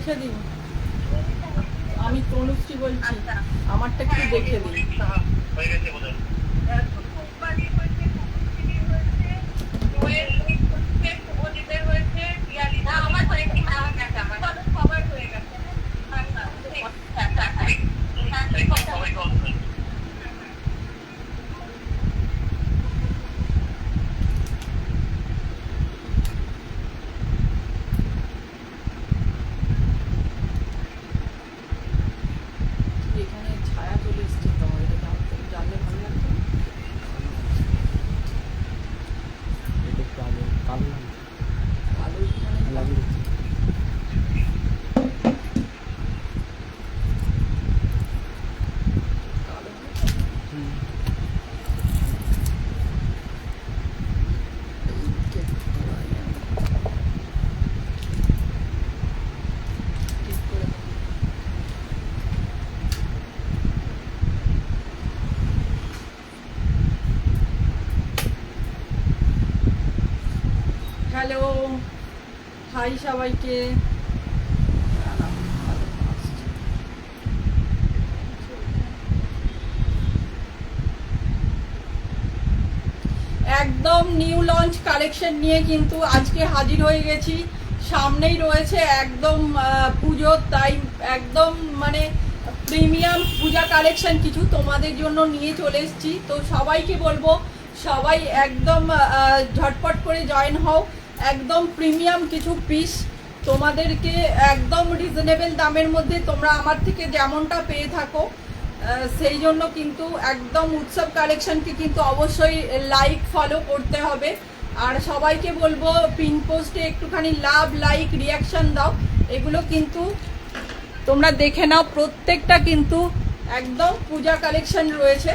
দেখে দিন। আমি তনুশ্রী বলছি, আমারটা একটু দেখে দিন। এখানে ছায়া চলে এসছে তো, এটা জানলে ভালো লাগতো। কালো এখানে হ্যালো, হাই সবাইকে। একদম নিউ লঞ্চ কালেকশন নিয়ে কিন্তু আজকে হাজির হয়ে গেছি। সামনেই রয়েছে একদম পুজো, তাই একদম মানে প্রিমিয়াম পূজা কালেকশন কিছু তোমাদের জন্য নিয়ে চলে এসেছি। তো সবাইকে বলবো সবাই একদম ঝটপট করে জয়েন হও। একদম প্রিমিয়াম কিছু পিস তোমাদেরকে একদম রিজনেবল দামের মধ্যে তোমরা আমার থেকে যেমনটা পেয়ে থাকো, সেই জন্য কিন্তু একদম উৎসব কালেকশনকে কিন্তু অবশ্যই লাইক ফলো করতে হবে। আর সবাইকে বলবো পিন পোস্টে একটুখানি লাভ, লাইক, রিয়াকশন দাও। এগুলো কিন্তু তোমরা দেখে নাও, প্রত্যেকটা কিন্তু একদম পূজা কালেকশন রয়েছে।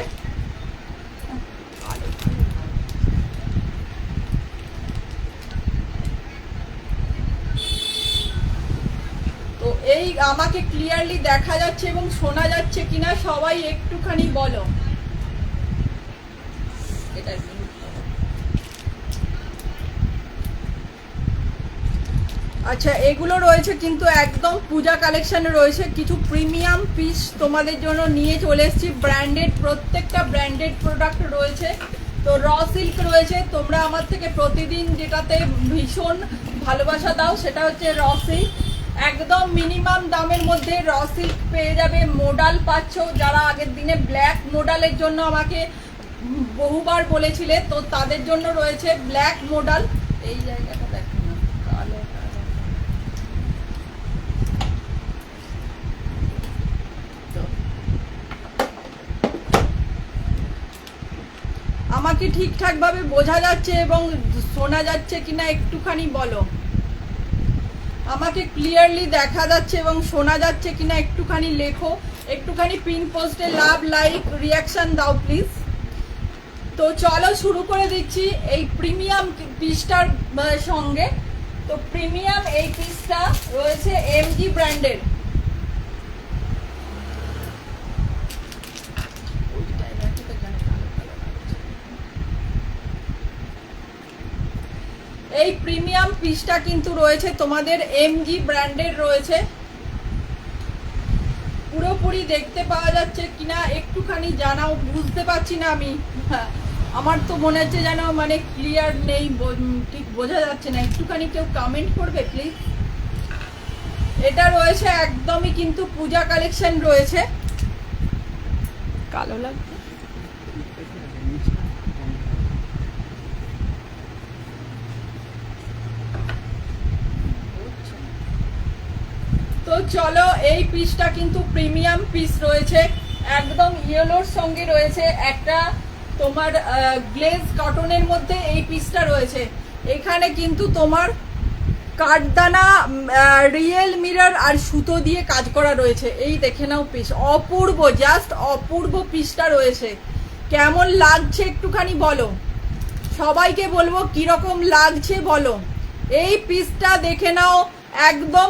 তো এই আমাকে ক্লিয়ারলি দেখা যাচ্ছে এবং শোনা যাচ্ছে কিনা সবাই একটুখানি বলো। আচ্ছা, এগুলো রয়েছে কিন্তু একদম পূজা কালেকশনে রয়েছে কিছু প্রিমিয়াম পিস তোমাদের জন্য নিয়ে চলে এসেছি। ব্র্যান্ডেড, প্রত্যেকটা ব্র্যান্ডেড প্রোডাক্ট রয়েছে। তো র সিল্ক রয়েছে, তোমরা আমার থেকে প্রতিদিন যেটাতে ভীষণ ভালোবাসা দাও সেটা হচ্ছে র সিল্ক। একদম মিনিমাম দামের মধ্যে র সিল্ক পেয়ে যাবে। মোডাল পাচ্ছ, যারা আগের দিনে ব্ল্যাক মোডালের জন্য আমাকে বহুবার বলেছিলে, তো তাদের জন্য রয়েছে ব্ল্যাক মোডাল। এই জায়গাটা দেখো না, কালো আমাকে ঠিকঠাক ভাবে বোঝা যাচ্ছে এবং শোনা যাচ্ছে কিনা একটুখানি বলো। আমাকে ক্লিয়ারলি দেখা যাচ্ছে এবং শোনা যাচ্ছে কিনা একটুখানি লেখো। একটুখানি পিন পোস্টে লাভ, লাইক, রিয়াকশন দাও প্লিজ। তো চলো শুরু করে দিচ্ছি এই প্রিমিয়াম পিসটার সঙ্গে। তো প্রিমিয়াম এই পিসটা রয়েছে এমজি ব্র্যান্ডের। এই প্রিমিয়াম পিসটা কিন্তু রয়েছে তোমাদের এমজি ব্র্যান্ডের রয়েছে। পুরোপুরি দেখতে পাওয়া যাচ্ছে কিনা একটুখানি জানাও, বুঝতে পারছি না আমি। আমার তো মনে হচ্ছে যেন মানে ক্লিয়ার নেই, ঠিক বোঝা যাচ্ছে না। একটুখানি কেউ কমেন্ট করবে প্লিজ। এটা রয়েছে একদমই কিন্তু পূজা কালেকশন রয়েছে। কালো লাগছে। তো চলো, এই পিসটা কিন্তু প্রিমিয়াম পিস রয়েছে। একদম ইয়েলোর সঙ্গে রয়েছে একটা তোমার গ্লেজ কটনের মধ্যে এই পিসটা রয়েছে। এখানে কিন্তু তোমার কাঠদানা, রিয়েল মিরর আর সুতো দিয়ে কাজ করা রয়েছে। এই দেখে নাও পিস, অপূর্ব, জাস্ট অপূর্ব পিসটা রয়েছে। কেমন লাগছে একটুখানি বলো। সবাইকে বলবো কিরকম লাগছে বলো। এই পিসটা দেখে নাও, একদম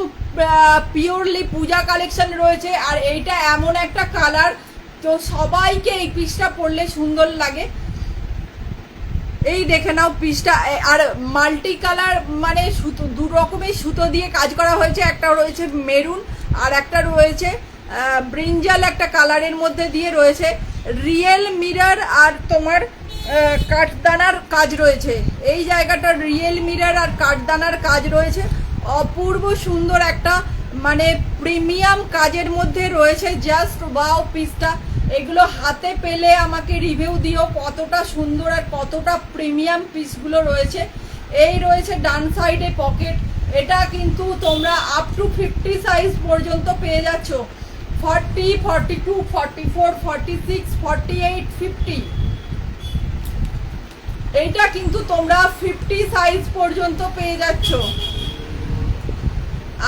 পিওরলি পূজা কালেকশন রয়েছে। আর এইটা এমন একটা কালার, তো সবাইকে এই পিসটা পরলে সুন্দর লাগে। এই দেখে নাও পিসটা, আর মাল্টি কালার মানে সুতো, দু রকমের সুতো দিয়ে কাজ করা হয়েছে। একটা রয়েছে মেরুন আর একটা রয়েছে ব্রিঞ্জাল একটা কালারের মধ্যে দিয়ে রয়েছে। রিয়েল মিরর আর তোমার কাঠদানার কাজ রয়েছে। এই জায়গাটা রিয়েল মিরর আর কাঠদানার কাজ রয়েছে। অপূর্ব সুন্দর একটা মানে প্রিমিয়াম কাজের মধ্যে রয়েছে। জাস্ট ওয়াও পিসটা। এগুলো হাতে পেলে আমাকে রিভিউ দিও কতটা সুন্দর আর কতটা প্রিমিয়াম পিসগুলো রয়েছে। এই রয়েছে ডান সাইডে পকেট। এটা কিন্তু তোমরা আপ টু 50 সাইজ পর্যন্ত পেয়ে যাচ্ছ। 40, 42, 44, 46, 48, 50। এইটা কিন্তু তোমরা 50 সাইজ পর্যন্ত পেয়ে যাচ্ছ।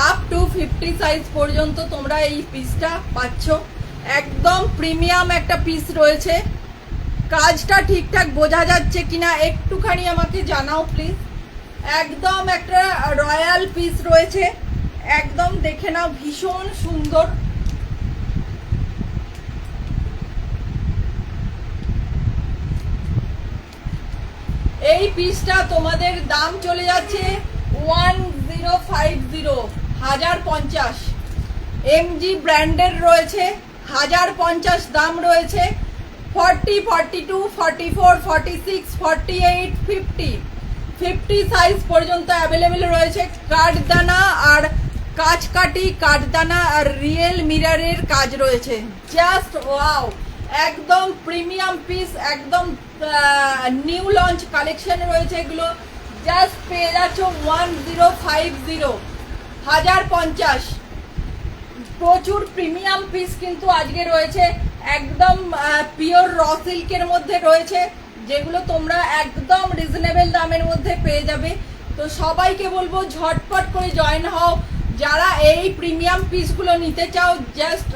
আপ টু 50 সাইজ পর্যন্ত তোমরা এই পিসটা পাচ্ছ। একদম প্রিমিয়াম একটা পিস রয়েছে। কাজটা ঠিকঠাক বোঝা যাচ্ছে কিনা একটুখানি আমাকে জানাও প্লিজ। একদম একটা রয়্যাল পিস রয়েছে। একদম দেখে নাও, ভীষণ সুন্দর। এই পিসটা তোমাদের দাম চলে যাচ্ছে 1050, 1050। এমজি ব্র্যান্ডের রয়েছে, 1050 দাম রয়েছে। 40, 42, 44, 46, 48, 50, 50 সাইজ পর্যন্ত অ্যাভেলেবেল রয়েছে। কাঠদানা আর কাচকাটি কাঠদানা আর রিয়েল মিররের কাজ রয়েছে। জাস্ট ওয়াও, একদম প্রিমিয়াম পিস, একদম নিউ লঞ্চ কালেকশন রয়েছে এগুলো। জাস্ট পেয়ে যাচ্ছ 1050, 1050। প্রচুর প্রিমিয়াম পিস কিন্তু আজকে রয়েছে। একদম পিওর র সিল্কের মধ্যে রয়েছে, যেগুলো তোমরা একদম রিজনেবল দামের মধ্যে পেয়ে যাবে। তো সবাইকে বলবো ঝটপট করে জয়েন হও। যারা এই প্রিমিয়াম পিসগুলো নিতে চাও, জাস্ট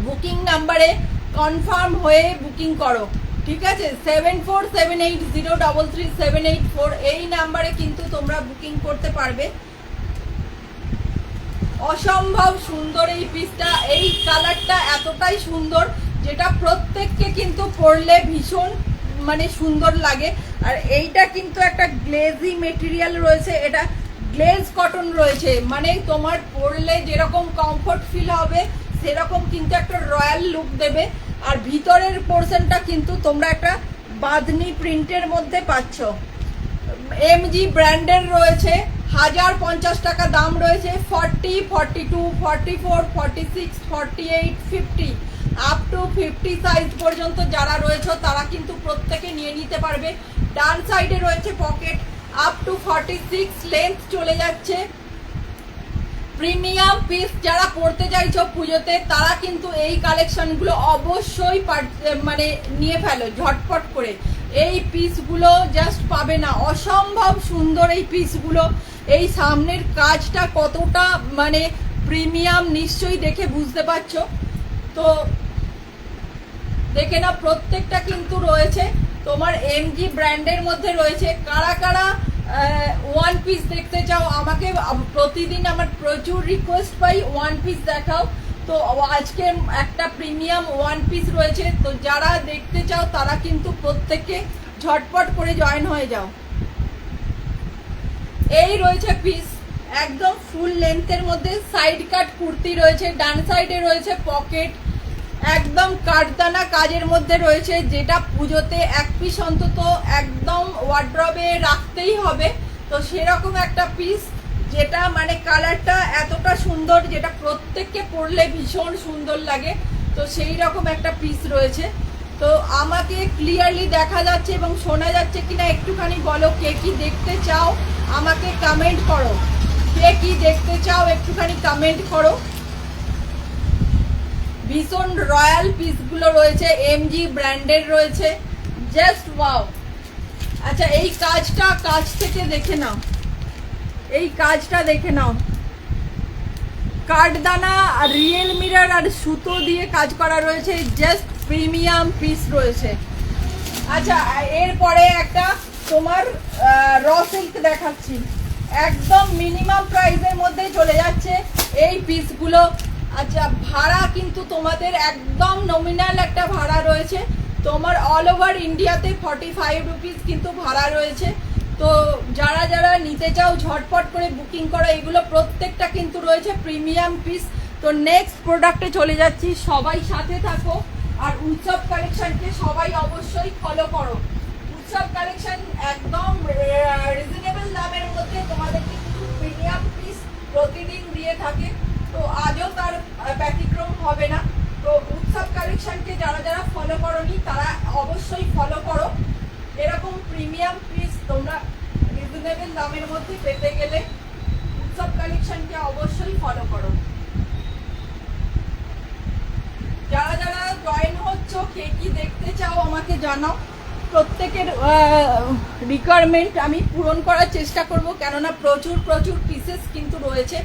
বুকিং নাম্বারে কনফার্ম হয়ে বুকিং করো, ঠিক আছে? 7478033784 এই নাম্বারে কিন্তু তোমরা বুকিং করতে পারবে। অসম্ভব সুন্দর এই পিসটা। এই কালারটা এতটাই সুন্দর যেটা প্রত্যেককে কিন্তু পরলে ভীষণ মানে সুন্দর লাগে। আর এইটা কিন্তু একটা গ্লেজি মেটেরিয়াল রয়েছে, এটা গ্লেজ কটন রয়েছে, মানে তোমার পরলে যেরকম কমফর্ট ফিল হবে সেরকম কিন্তু একটা রয়্যাল লুক দেবে। আর ভিতরের পোর্শনটা কিন্তু তোমরা একটা বাঁধনি প্রিন্টের মধ্যে পাচ্ছ। এমজি ব্র্যান্ডের রয়েছে, 1050 টাকা দাম রয়েছে। 40, 42, 44, 46, 48, 50 আপ টু 50 সাইজ পর্যন্ত যারা রয়েছে তারা কিন্তু প্রত্যেকে নিয়ে নিতে পারবে। ডান সাইডে রয়েছে পকেট। আপ টু 46 লেন্থ চলে যাচ্ছে। প্রিমিয়াম পিস যারা পড়তে চাইছো পুজোতে, তারা কিন্তু এই কালেকশনগুলো অবশ্যই মানে নিয়ে ফেলো ঝটপট করে। এই পিসগুলো জাস্ট পাবে না, অসম্ভব সুন্দর এই পিসগুলো। এই সামনের কাজটা কতটা মানে প্রিমিয়াম নিশ্চয়ই দেখে বুঝতে পারছো। তো দেখে না, প্রত্যেকটা কিন্তু রয়েছে তোমার এমজি ব্র্যান্ডের মধ্যে রয়েছে। কারা কারা ওয়ান পিস দেখতে চাও, আমাকে প্রতিদিন আমার প্রচুর রিকোয়েস্ট পাই ওয়ান পিস দেখাও। তো আজকে একটা প্রিমিয়াম ওয়ান পিস রয়েছে, তো যারা দেখতে চাও তারা কিন্তু প্রত্যেকে ঝটপট করে জয়েন হয়ে যাও। এই রয়েছে পিস, একদম ফুল লেন্থের মধ্যে সাইড কাট কুর্তি রয়েছে। ডান সাইডে রয়েছে পকেট, একদম কাঠদানা কাজের মধ্যে রয়েছে, যেটা পুজোতে এক পিস অন্তত একদম ওয়ার্ড্রবে রাখতেই হবে। তো সেরকম একটা পিস, যেটা মানে কালারটা এতটা সুন্দর যেটা প্রত্যেককে পরলে ভীষণ সুন্দর লাগে। তো সেই রকম একটা পিস রয়েছে। তো আমাকে ক্লিয়ারলি দেখা যাচ্ছে এবং শোনা যাচ্ছে কিনা একটুখানি বলো। কে কি দেখতে চাও আমাকে কমেন্ট করো, কে কি দেখতে চাও একটুখানি কমেন্ট করো। ভীষণ রয়্যাল পিসগুলো রয়েছে, এমজি ব্র্যান্ডের রয়েছে। Just wow. আচ্ছা, এই কাজটা কাজ থেকে দেখে নাও, এই কাজটা দেখে নাও। কাঠদানা আর রিয়েল মিরর আর সুতো দিয়ে কাজ করা রয়েছে। জাস্ট প্রিমিয়াম পিস রয়েছে। আচ্ছা, এরপরে একটা তোমার র সিল্ক দেখাচ্ছি, একদম মিনিমাম প্রাইসের মধ্যে চলে যাচ্ছে এই পিসগুলো। আচ্ছা, ভাড়া কিন্তু তোমাদের একদম নমিনাল একটা ভাড়া রয়েছে। তোমার অল ওভার ইন্ডিয়াতে 45 রুপিস কিন্তু ভাড়া রয়েছে। তো যারা যারা নিতে চাও ঝটপট করে বুকিং করো, এগুলো প্রত্যেকটা কিন্তু রয়েছে প্রিমিয়াম পিস। তো নেক্সট প্রোডাক্টে চলে যাচ্ছি, সবাই সাথে থাকো আর উৎসব কালেকশনকে সবাই অবশ্যই ফলো করো। উৎসব কালেকশন একদম রিজনেবল দামের মধ্যে তোমাদেরকে কিন্তু প্রিমিয়াম পিস প্রতিদিন দিয়ে থাকে, তো আজও তার ব্যতিক্রম হবে না। তো উৎসব কালেকশনকে যারা যারা ফলো করোনি তারা অবশ্যই ফলো করো। এরকম প্রিমিয়াম পিস তোমরা রিজনেবল দামের মধ্যে পেতে গেলে উৎসব কালেকশনকে অবশ্যই ফলো করো। যারা যারা জয়েন হচ্ছ, কে কি দেখতে চাও আমাকে জানাও। প্রত্যেকের রিকোয়ারমেন্ট আমি পূরণ করার চেষ্টা করব, কেননা প্রচুর প্রচুর পিসেস কিন্তু রয়েছে।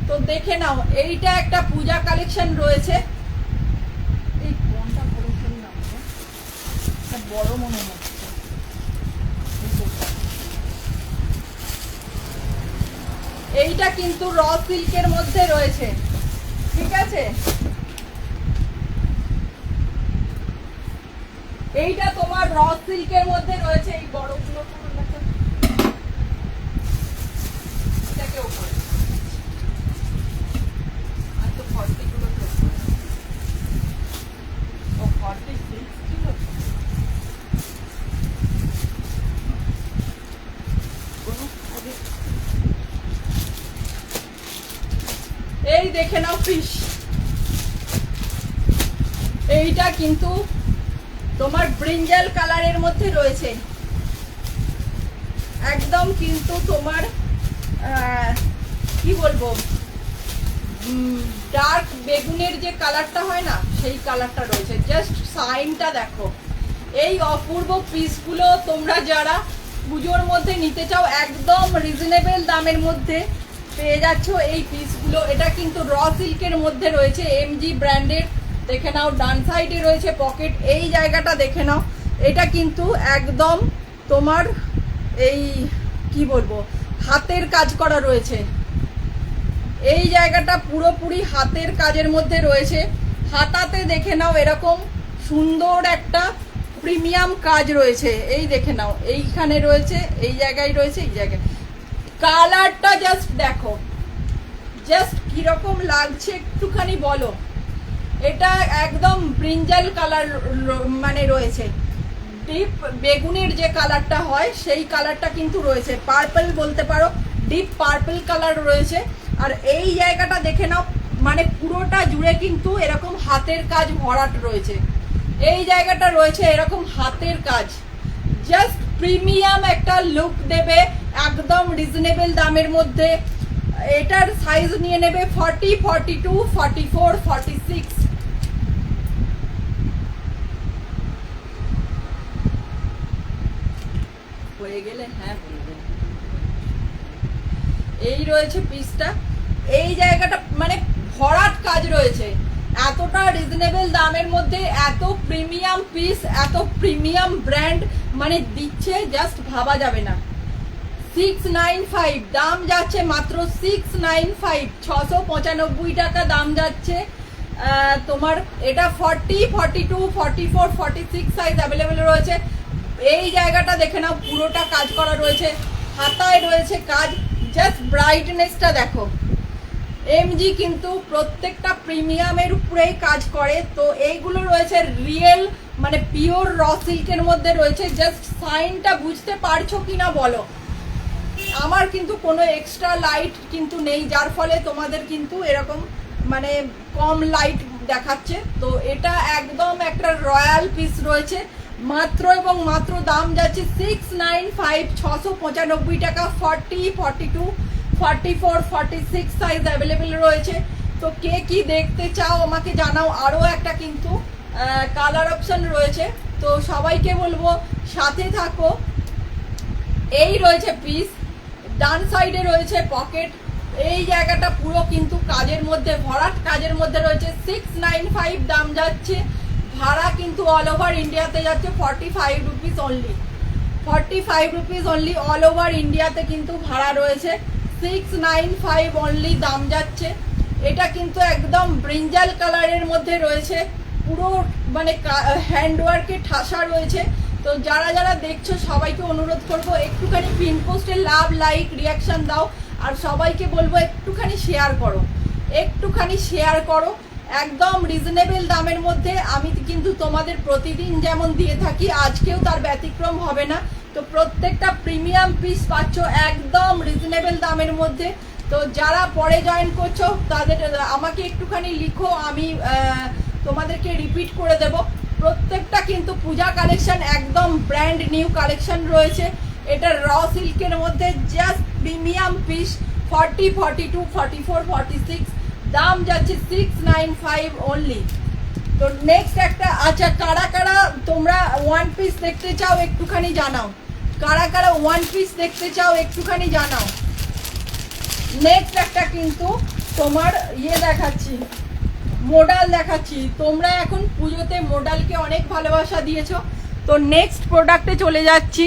তো দেখে নাও, এইটা একটা পূজা কালেকশন রয়েছে। এই কোনটা কালেকশন না বড় মনে হচ্ছে, এইটা কিন্তু র সিল্কের মধ্যে রয়েছে, ঠিক আছে। এইটা তোমার র সিল্কের মধ্যে রয়েছে, এই বড়গুলো এটাকে উপরে আর তো 40 গুলো ও 46 কিলো। এই দেখে নাও ফিশ, এইটা কিন্তু তোমার ব্রিঞ্জাল কালারের মধ্যে রয়েছে, একদম কিন্তু তোমার কি বলবো, ডার্ক বেগুনের যে কালারটা হয় না সেই কালারটা রয়েছে। জাস্ট সাইনটা দেখো। এই অপূর্ব পিসগুলো তোমরা যারা পুজোর মধ্যে নিতে চাও একদম রিজনেবল দামের মধ্যে পেয়ে যাচ্ছ এই পিসগুলো। এটা কিন্তু র সিল্কের মধ্যে রয়েছে, এমজি ব্র্যান্ডের। দেখে নাও, ডান সাইডে রয়েছে পকেট, এই জায়গাটা দেখে নাও। এটা কিন্তু একদম তোমার এই কি বলবো হাতের কাজ করা রয়েছে, এই জায়গাটা পুরোপুরি হাতের কাজের মধ্যে রয়েছে। হাতাতে দেখে নাও এরকম সুন্দর একটা প্রিমিয়াম কাজ রয়েছে, এই দেখে নাও এইখানে রয়েছে, এই জায়গায় রয়েছে, এই জায়গায়। কালারটা জাস্ট দেখো, জাস্ট কিরকম লাগছে একটুখানি বলো। এটা একদম ব্রিঞ্জাল কালার মানে রয়েছে, ডিপ বেগুনের যে কালারটা হয় সেই কালারটা কিন্তু রয়েছে, পার্পল বলতে পারো, ডিপ পার্পল কালার রয়েছে। আর এই জায়গাটা দেখে নাও, মানে পুরোটা জুড়ে কিন্তু এরকম হাতের কাজ ভরাট রয়েছে, এই জায়গাটা রয়েছে এরকম হাতের কাজ। জাস্ট প্রিমিয়াম একটা লুক দেবে একদম রিজনেবল দামের মধ্যে। এটার সাইজ নিয়ে নেবে 40, 42, 44, 46। হয়ে গেলে হ্যাঁ বলবেন। এই রয়েছে পিসটা, এই জায়গাটা মানে ভরাট কাজ রয়েছে। এতটা রিজনেবল দামের মধ্যে এত প্রিমিয়াম পিস, এত প্রিমিয়াম ব্র্যান্ড মানে দিচ্ছে, জাস্ট ভাবা যাবে না। 695 দাম যাচ্ছে মাত্র 695, 695 টাকা দাম যাচ্ছে তোমার। এটা 40, 42, 44, 46 সাইজ অ্যাভেলেবেল রয়েছে। এই জায়গাটা দেখে নাও, পুরোটা কাজ করা রয়েছে, হাতায় রয়েছে কাজ। জাস্ট ব্রাইটনেসটা দেখো। এমজি কিন্তু প্রত্যেকটা প্রিমিয়ামের উপরেই কাজ করে। তো এইগুলো রয়েছে রিয়েল মানে পিওর র সিল্কের মধ্যে রয়েছে। জাস্ট সাইনটা বুঝতে পারছো কিনা বলো। আমার কিন্তু কোনো এক্সট্রা লাইট কিন্তু নেই, যার ফলে তোমাদের কিন্তু এরকম মানে কম লাইট দেখাচ্ছে। তো এটা একদম একটা রয়্যাল পিস রয়েছে, মাত্র এবং মাত্র দাম যাচ্ছে 695, 695 টাকা। 40, 42, 44, 46 সাইজ অ্যাভেলেবেল রয়েছে। তো কে কি দেখতে চাও আমাকে জানাও। আরও একটা কিন্তু কালার অপশন রয়েছে, তো সবাইকে বলবো সাথে থাকো। এই রয়েছে পিস, ডান সাইডে রয়েছে পকেট, এই জায়গাটা পুরো কিন্তু কাজের মধ্যে ভরাট কাজের মধ্যে রয়েছে। 695 দাম যাচ্ছে। ভাড়া কিন্তু অল ওভার ইন্ডিয়াতে যাচ্ছে 45 rupees only, 45 rupees only all over ইন্ডিয়াতে কিন্তু ভাড়া রয়েছে। 695 অনলি দাম যাচ্ছে। এটা কিন্তু একদম ব্রিঞ্জাল কালারের মধ্যে রয়েছে, পুরো মানে হ্যান্ডওয়ার্কে ঠাসা রয়েছে। তো যারা যারা দেখছো সবাইকে অনুরোধ করব একটুখানি পিন পোস্টে লাভ লাইক রিয়াকশন দাও, আর সবাইকে বলবো একটুখানি শেয়ার করো, একটুখানি শেয়ার করো। একদম রিজনেবল দামের মধ্যে আমি কিন্তু তোমাদের প্রতিদিন যেমন দিয়ে থাকি, আজকেও তার ব্যতিক্রম হবে না। তো প্রত্যেকটা প্রিমিয়াম পিস পাচ্ছ একদম রিজনেবল দামের মধ্যে। তো যারা পরে জয়েন করছো তাদের আমাকে একটুখানি লিখো, আমি তোমাদেরকে রিপিট করে দেব। প্রত্যেকটা কিন্তু পূজা কালেকশন একদম ব্র্যান্ড নিউ কালেকশন রয়েছে। এটা র সিল্কের মধ্যে জাস্ট প্রিমিয়াম পিস 40, 42, 44, 46, দাম যাচ্ছে 695 অনলি। তো নেক্সট একটা, আচ্ছা কারা কারা তোমরা ওয়ান পিস দেখতে চাও একটুখানি জানাও, কারা কারা ওয়ান পিস দেখতে চাও একটুখানি জানাও। নেক্সট একটা কিন্তু তোমার দেখাচ্ছি, মোডাল দেখাচ্ছি। তোমরা এখন পুজোতে মোডালকে অনেক ভালোবাসা দিয়েছো, তো নেক্সট প্রোডাক্টে চলে যাচ্ছি।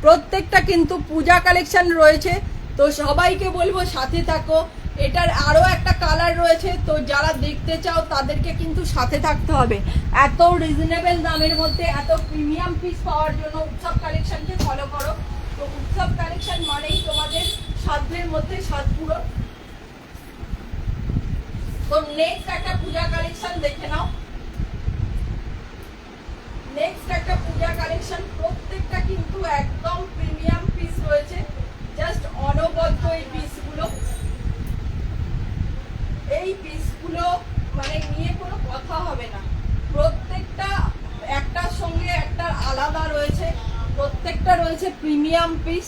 প্রত্যেকটা কিন্তু পূজা কালেকশন রয়েছে, তো সবাইকে বলবো সাথে থাকো। এটার আরও একটা কালার রয়েছে, তো যারা দেখতে চাও তাদেরকে কিন্তু সাথে থাকতে হবে। এত রিজনেবল দামের মধ্যে এত প্রিমিয়াম পিস পাওয়ার জন্য উৎসব কালেকশনকে ফলো করো। তো উৎসব কালেকশন মানেই তোমাদের সাধ্যের মধ্যে সাত পুরো। তো নেক্সট একটা পূজা কালেকশন দেখে নাও। নেক্সট একটা পূজা কালেকশন, প্রত্যেকটা কিন্তু একদম প্রিমিয়াম পিস রয়েছে, জাস্ট অনবদ্য এই পিসগুলো। এই পিসগুলো মানে নিয়ে কোনো কথা হবে না, প্রত্যেকটা একটার সঙ্গে একটা আলাদা রয়েছে, প্রত্যেকটা রয়েছে প্রিমিয়াম পিস।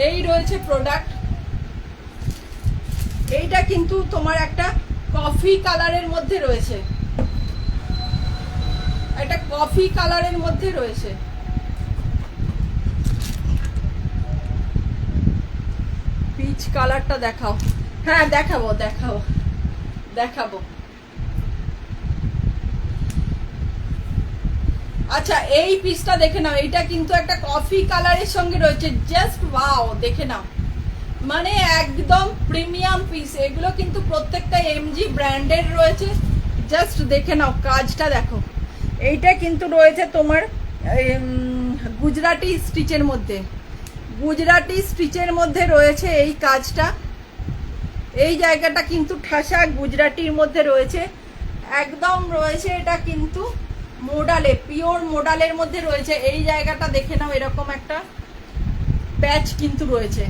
এই রয়েছে প্রোডাক্ট। এইটা কিন্তু তোমার একটা কফি কালারের মধ্যে রয়েছে, একটা কফি কালারের মধ্যে রয়েছে। পিচ কালারটা দেখাও, হ্যাঁ দেখাবো দেখাবো দেখাবো। আচ্ছা এই পিসটা দেখে নাও, এইটা কিন্তু একটা কফি কালারের সঙ্গে রয়েছে, জাস্ট ওয়াও, দেখে নাও, মানে একদম প্রিমিয়াম পিস। এগুলো কিন্তু প্রত্যেকটা এমজি ব্র্যান্ডের রয়েছে, জাস্ট দেখে নাও কাজটা দেখো। এইটা কিন্তু রয়েছে তোমার গুজরাটি স্টিচের মধ্যে, গুজরাটি স্টিচের মধ্যে রয়েছে এই কাজটা। এই জায়গাটা কিন্তু ঠাসা গুজরাটির মধ্যে রয়েছে, একদম রয়েছে। এটা কিন্তু মোডালে, পিওর মোডালের মধ্যে রয়েছে। এই জায়গাটা দেখে নাও, এরকম একটা প্যাচ কিন্তু রয়েছে।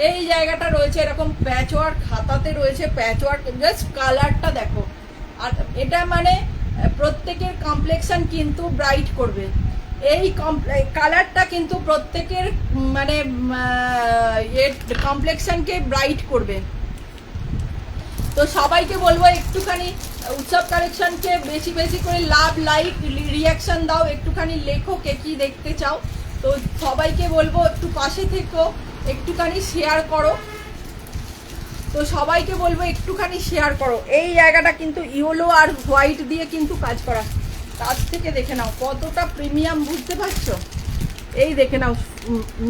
এই জায়গাটা রয়েছে এরকম প্যাচ ওয়ার্ক, হাতাতে রয়েছে প্যাচ ওয়ার্ক, জাস্ট কালারটা দেখো। আর এটা মানে প্রত্যেকের কমপ্লেক্সন কিন্তু ব্রাইট করবে। এই কালারটা কিন্তু প্রত্যেকের মানে কমপ্লেক্সনকে ব্রাইট করবে। তো সবাইকে বলবো একটুখানি উৎসব কালেকশনকে বেশি বেশি করে লাভ লাইক রিয়াকশন দাও, একটুখানি লেখো কে কি দেখতে চাও। তো সবাইকে বলবো একটু পাশে থেকো, একটুখানি শেয়ার করো। তো সবাইকে বলবো একটুখানি শেয়ার করো। এই জায়গাটা কিন্তু ইয়েলো আর হোয়াইট দিয়ে কিন্তু কাজ করা, কাছ থেকে দেখে নাও কতটা প্রিমিয়াম, বুঝতে পারছো? এই দেখে নাও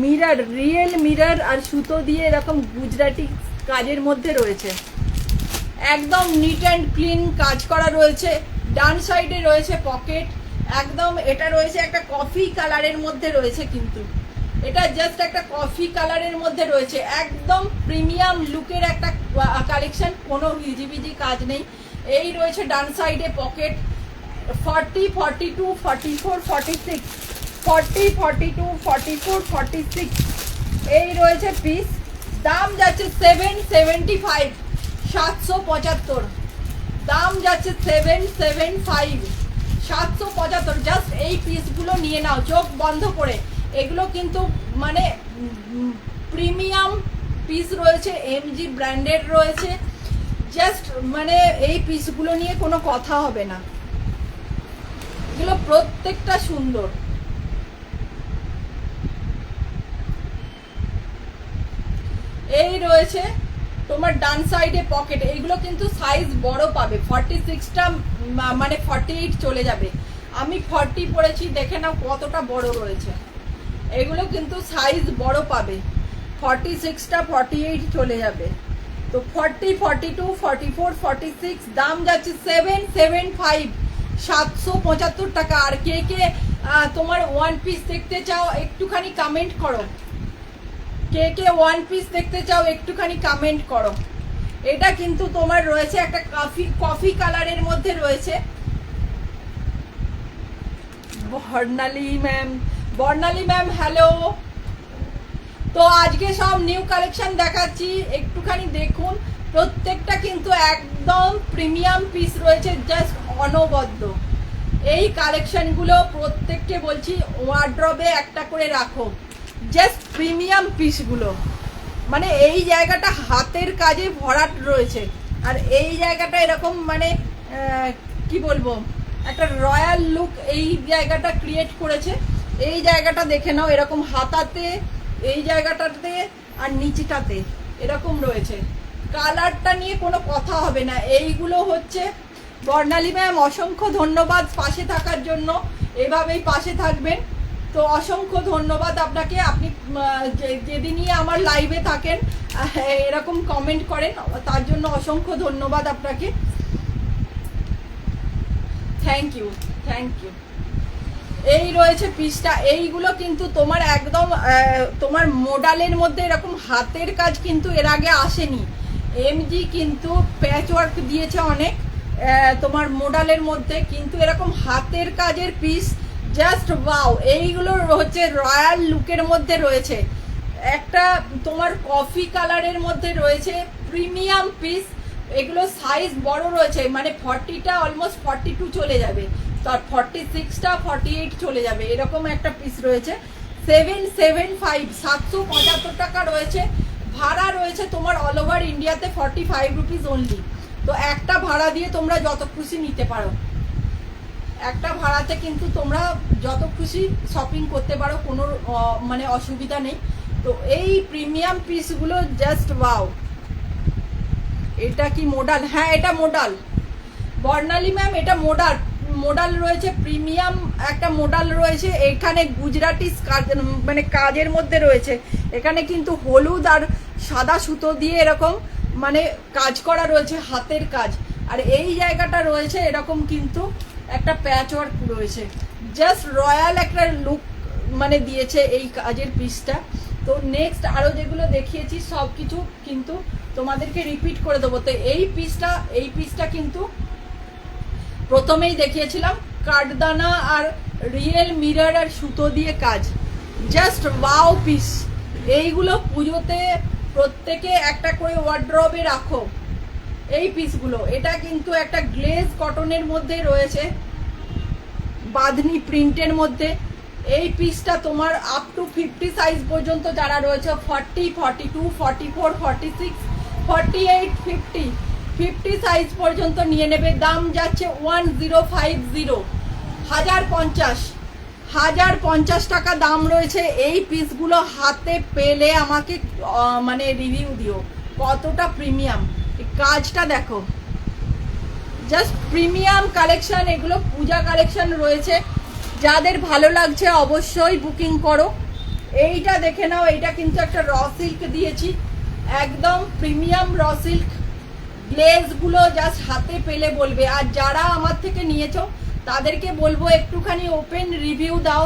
মিরর, রিয়েল মিরর আর সুতো দিয়ে এরকম গুজরাটি কাজের মধ্যে রয়েছে, একদম নিট অ্যান্ড ক্লিন কাজ করা রয়েছে। ডান সাইডে রয়েছে পকেট, একদম এটা রয়েছে একটা কফি কালারের মধ্যে রয়েছে, কিন্তু এটা জাস্ট একটা কফি কালারের মধ্যে রয়েছে, একদম প্রিমিয়াম লুকের একটা কালেকশন, কোনো হিজিবিজি কাজ নেই। এই রয়েছে ডান সাইডে পকেট, 40, 42, 44, 46, 40, 42, 44, 46 এই রয়েছে পিস। দাম যাচ্ছে 775, 775 দাম যাচ্ছে 775, 775। জাস্ট এই পিসগুলো নিয়ে নাও চোখ বন্ধ করে। এগুলো কিন্তু মানে প্রিমিয়াম পিস রয়েছে, এমজি ব্র্যান্ডের রয়েছে, জাস্ট মানে এই পিসগুলো নিয়ে কোনো কথা হবে না, এগুলো প্রত্যেকটা সুন্দর। এই রয়েছে তোমার ডান সাইডে পকেট, এইগুলো কিন্তু সাইজ বড় পাবে, 46টা মানে 48 চলে যাবে। আমি 40 পরেছি, দেখে নাও কতটা বড় রয়েছে। এগুলো কিন্তু সাইজ বড় পাবে, 46টা 48 চলে যাবে। তো 40, 42, 44, 46 দাম যাচ্ছে 775, 775 টাকা। আর কে কে তোমার ওয়ান পিস দেখতে চাও একটুখানি কমেন্ট করো, কে কে ওয়ান পিস দেখতে চাও একটুখানি কমেন্ট করো। এটা কিন্তু তোমার রয়েছে একটা কফি কালারের মধ্যে রয়েছে। বর্ণালী ম্যাম হ্যালো। তো আজকে সব নিউ কালেকশন দেখাচ্ছি, একটুখানি দেখুন। প্রত্যেকটা কিন্তু একদম প্রিমিয়াম পিস রয়েছে, জাস্ট অনবদ্য। এই কালেকশনগুলো প্রত্যেককে বলছি ওয়ার্ড্রবে একটা করে রাখো, জাস্ট প্রিমিয়াম পিসগুলো। মানে এই জায়গাটা হাতের কাজে ভরাট রয়েছে, আর এই জায়গাটা এরকম মানে কি বলবো, একটা রয়্যাল লুক এই জায়গাটা ক্রিয়েট করেছে। এই জায়গাটা দেখে নাও, এরকম হাতাতে, এই জায়গাটাতে আর নিচেটাতে এরকম রয়েছে। কালারটা নিয়ে কোনো কথা হবে না। এইগুলো হচ্ছে বর্ণালী ম্যাম, অসংখ্য ধন্যবাদ পাশে থাকার জন্য, এভাবেই পাশে থাকবেন। তো অসংখ্য ধন্যবাদ আপনাকে। আপনি যেদিনই আমার লাইভে থাকেন এরকম কমেন্ট করেন, তার জন্য অসংখ্য ধন্যবাদ আপনাকে। Thank you. এই রয়েছে পিসটা। এইগুলো কিন্তু তোমার একদম তোমার মোডালের মধ্যে এরকম হাতের কাজ কিন্তু এর আগে আসেনি। এমজি কিন্তু প্যাচ ওয়ার্ক দিয়েছে অনেক তোমার মোডালের মধ্যে, কিন্তু এরকম হাতের কাজের পিস জাস্ট ওয়াও। এইগুলো হচ্ছে রয়্যাল লুকের মধ্যে রয়েছে, একটা তোমার কফি কালারের মধ্যে রয়েছে, প্রিমিয়াম পিস। এগুলো সাইজ বড় রয়েছে, মানে 40টা অলমোস্ট 42 চলে যাবে, তার 46টা 48 চলে যাবে, এরকম একটা পিস রয়েছে। 775, 775 টাকা রয়েছে। ভাড়া রয়েছে তোমার অল ওভার ইন্ডিয়াতে 45 রুপিস অনলি। তো একটা ভাড়া দিয়ে তোমরা যত খুশি নিতে পারো, একটা ভাড়াতে কিন্তু তোমরা যত খুশি শপিং করতে পারো, কোনো মানে অসুবিধা নেই। তো এই প্রিমিয়াম পিসগুলো জাস্ট ওয়াও। এটা কি মোডাল? হ্যাঁ, এটা মোডাল বর্ণালী ম্যাম, এটা মোডাল রয়েছে, প্রিমিয়াম একটা মোডাল রয়েছে। এখানে গুজরাটি মানে কাজের মধ্যে রয়েছে। এখানে কিন্তু হলুদ আর সাদা সুতো দিয়ে এরকম মানে কাজ করা রয়েছে, হাতের কাজ। আর এই জায়গাটা রয়েছে এরকম কিন্তু একটা প্যাচ ওয়ার্ক রয়েছে, জাস্ট রয়্যাল একটা লুক মানে দিয়েছে এই কাজের পিসটা। তো নেক্সট আরো যেগুলো দেখিয়েছি সব কিছু কিন্তু তোমাদেরকে রিপিট করে দেবো। তো এই পিসটা কিন্তু প্রথমেই দেখিয়েছিলাম, কাঠদানা আর রিয়েল মিরর আর সুতো দিয়ে কাজ, জাস্ট ওয়াও পিস। এইগুলো পুজোতে প্রত্যেকে একটা করে ওয়ার্ড্রবে রাখো এই পিসগুলো। এটা কিন্তু একটা গ্লেজ কটনের মধ্যে রয়েছে, বাঁধনি প্রিন্টের মধ্যে। এই পিসটা তোমার আপ টু 50 সাইজ পর্যন্ত যারা রয়েছে, 40, 42, 44, 46, 48, 50 সাইজ পর্যন্ত নিয়ে নেবে। দাম যাচ্ছে 1050, 1050 টাকা দাম রয়েছে। এই পিসগুলো হাতে পেলে আমাকে মানে রিভিউ দিও কতটা প্রিমিয়াম। কাজটা দেখো, জাস্ট প্রিমিয়াম কালেকশন। এগুলো পূজা কালেকশন রয়েছে, যাদের ভালো লাগছে অবশ্যই বুকিং করো। এইটা দেখে নাও, এইটা কিন্তু একটা র সিল্ক দিয়েছি, একদম প্রিমিয়াম র সিল্ক। গ্লেজগুলো জাস্ট হাতে পেলে বলবে। আর যারা আমার থেকে নিয়েছো তাদেরকে বলবো একটুখানি ওপেন রিভিউ দাও,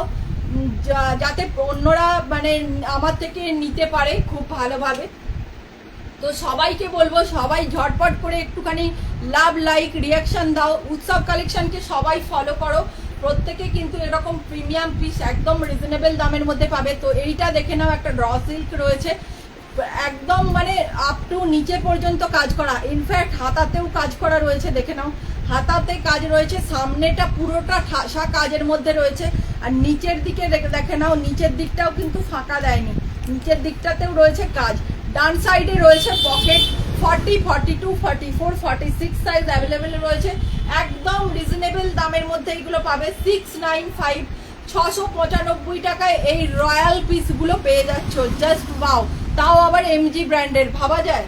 যাতে অন্যরা মানে আমার থেকে নিতে পারে খুব ভালোভাবে। তো সবাইকে বলবো, সবাই ঝটপট করে একটুখানি লাভ, লাইক, রিয়াকশন দাও। উৎসব কালেকশনকে সবাই ফলো করো, প্রত্যেকে কিন্তু এরকম প্রিমিয়াম পিস একদম রিজনেবল দামের মধ্যে পাবে। তো এইটা দেখে নাও, একটা র সিল্ক রয়েছে, একদম মানে আপ টু নিচে পর্যন্ত কাজ করা। ইনফ্যাক্ট হাতাতেও কাজ করা রয়েছে, দেখে নাও হাতাতে কাজ রয়েছে, সামনেটা পুরোটা ঠাসা কাজের মধ্যে রয়েছে। আর নিচের দিকে দেখে নাও, নিচের দিকটাও কিন্তু ফাঁকা দেয়নি, নিচের দিকটাতেও রয়েছে কাজ। ডান সাইডে রয়েছে পকেট। 40, 42, 44, 46 সাইজ অ্যাভেলেবেল রয়েছে, একদম রিজনেবল দামের মধ্যে এইগুলো পাবে। 695, 695 টাকায় এই রয়্যাল পিসগুলো পেয়ে যাচ্ছ, জাস্ট ওয়াও। তাও আবার এমজি ব্র্যান্ডের, ভাবা যায়?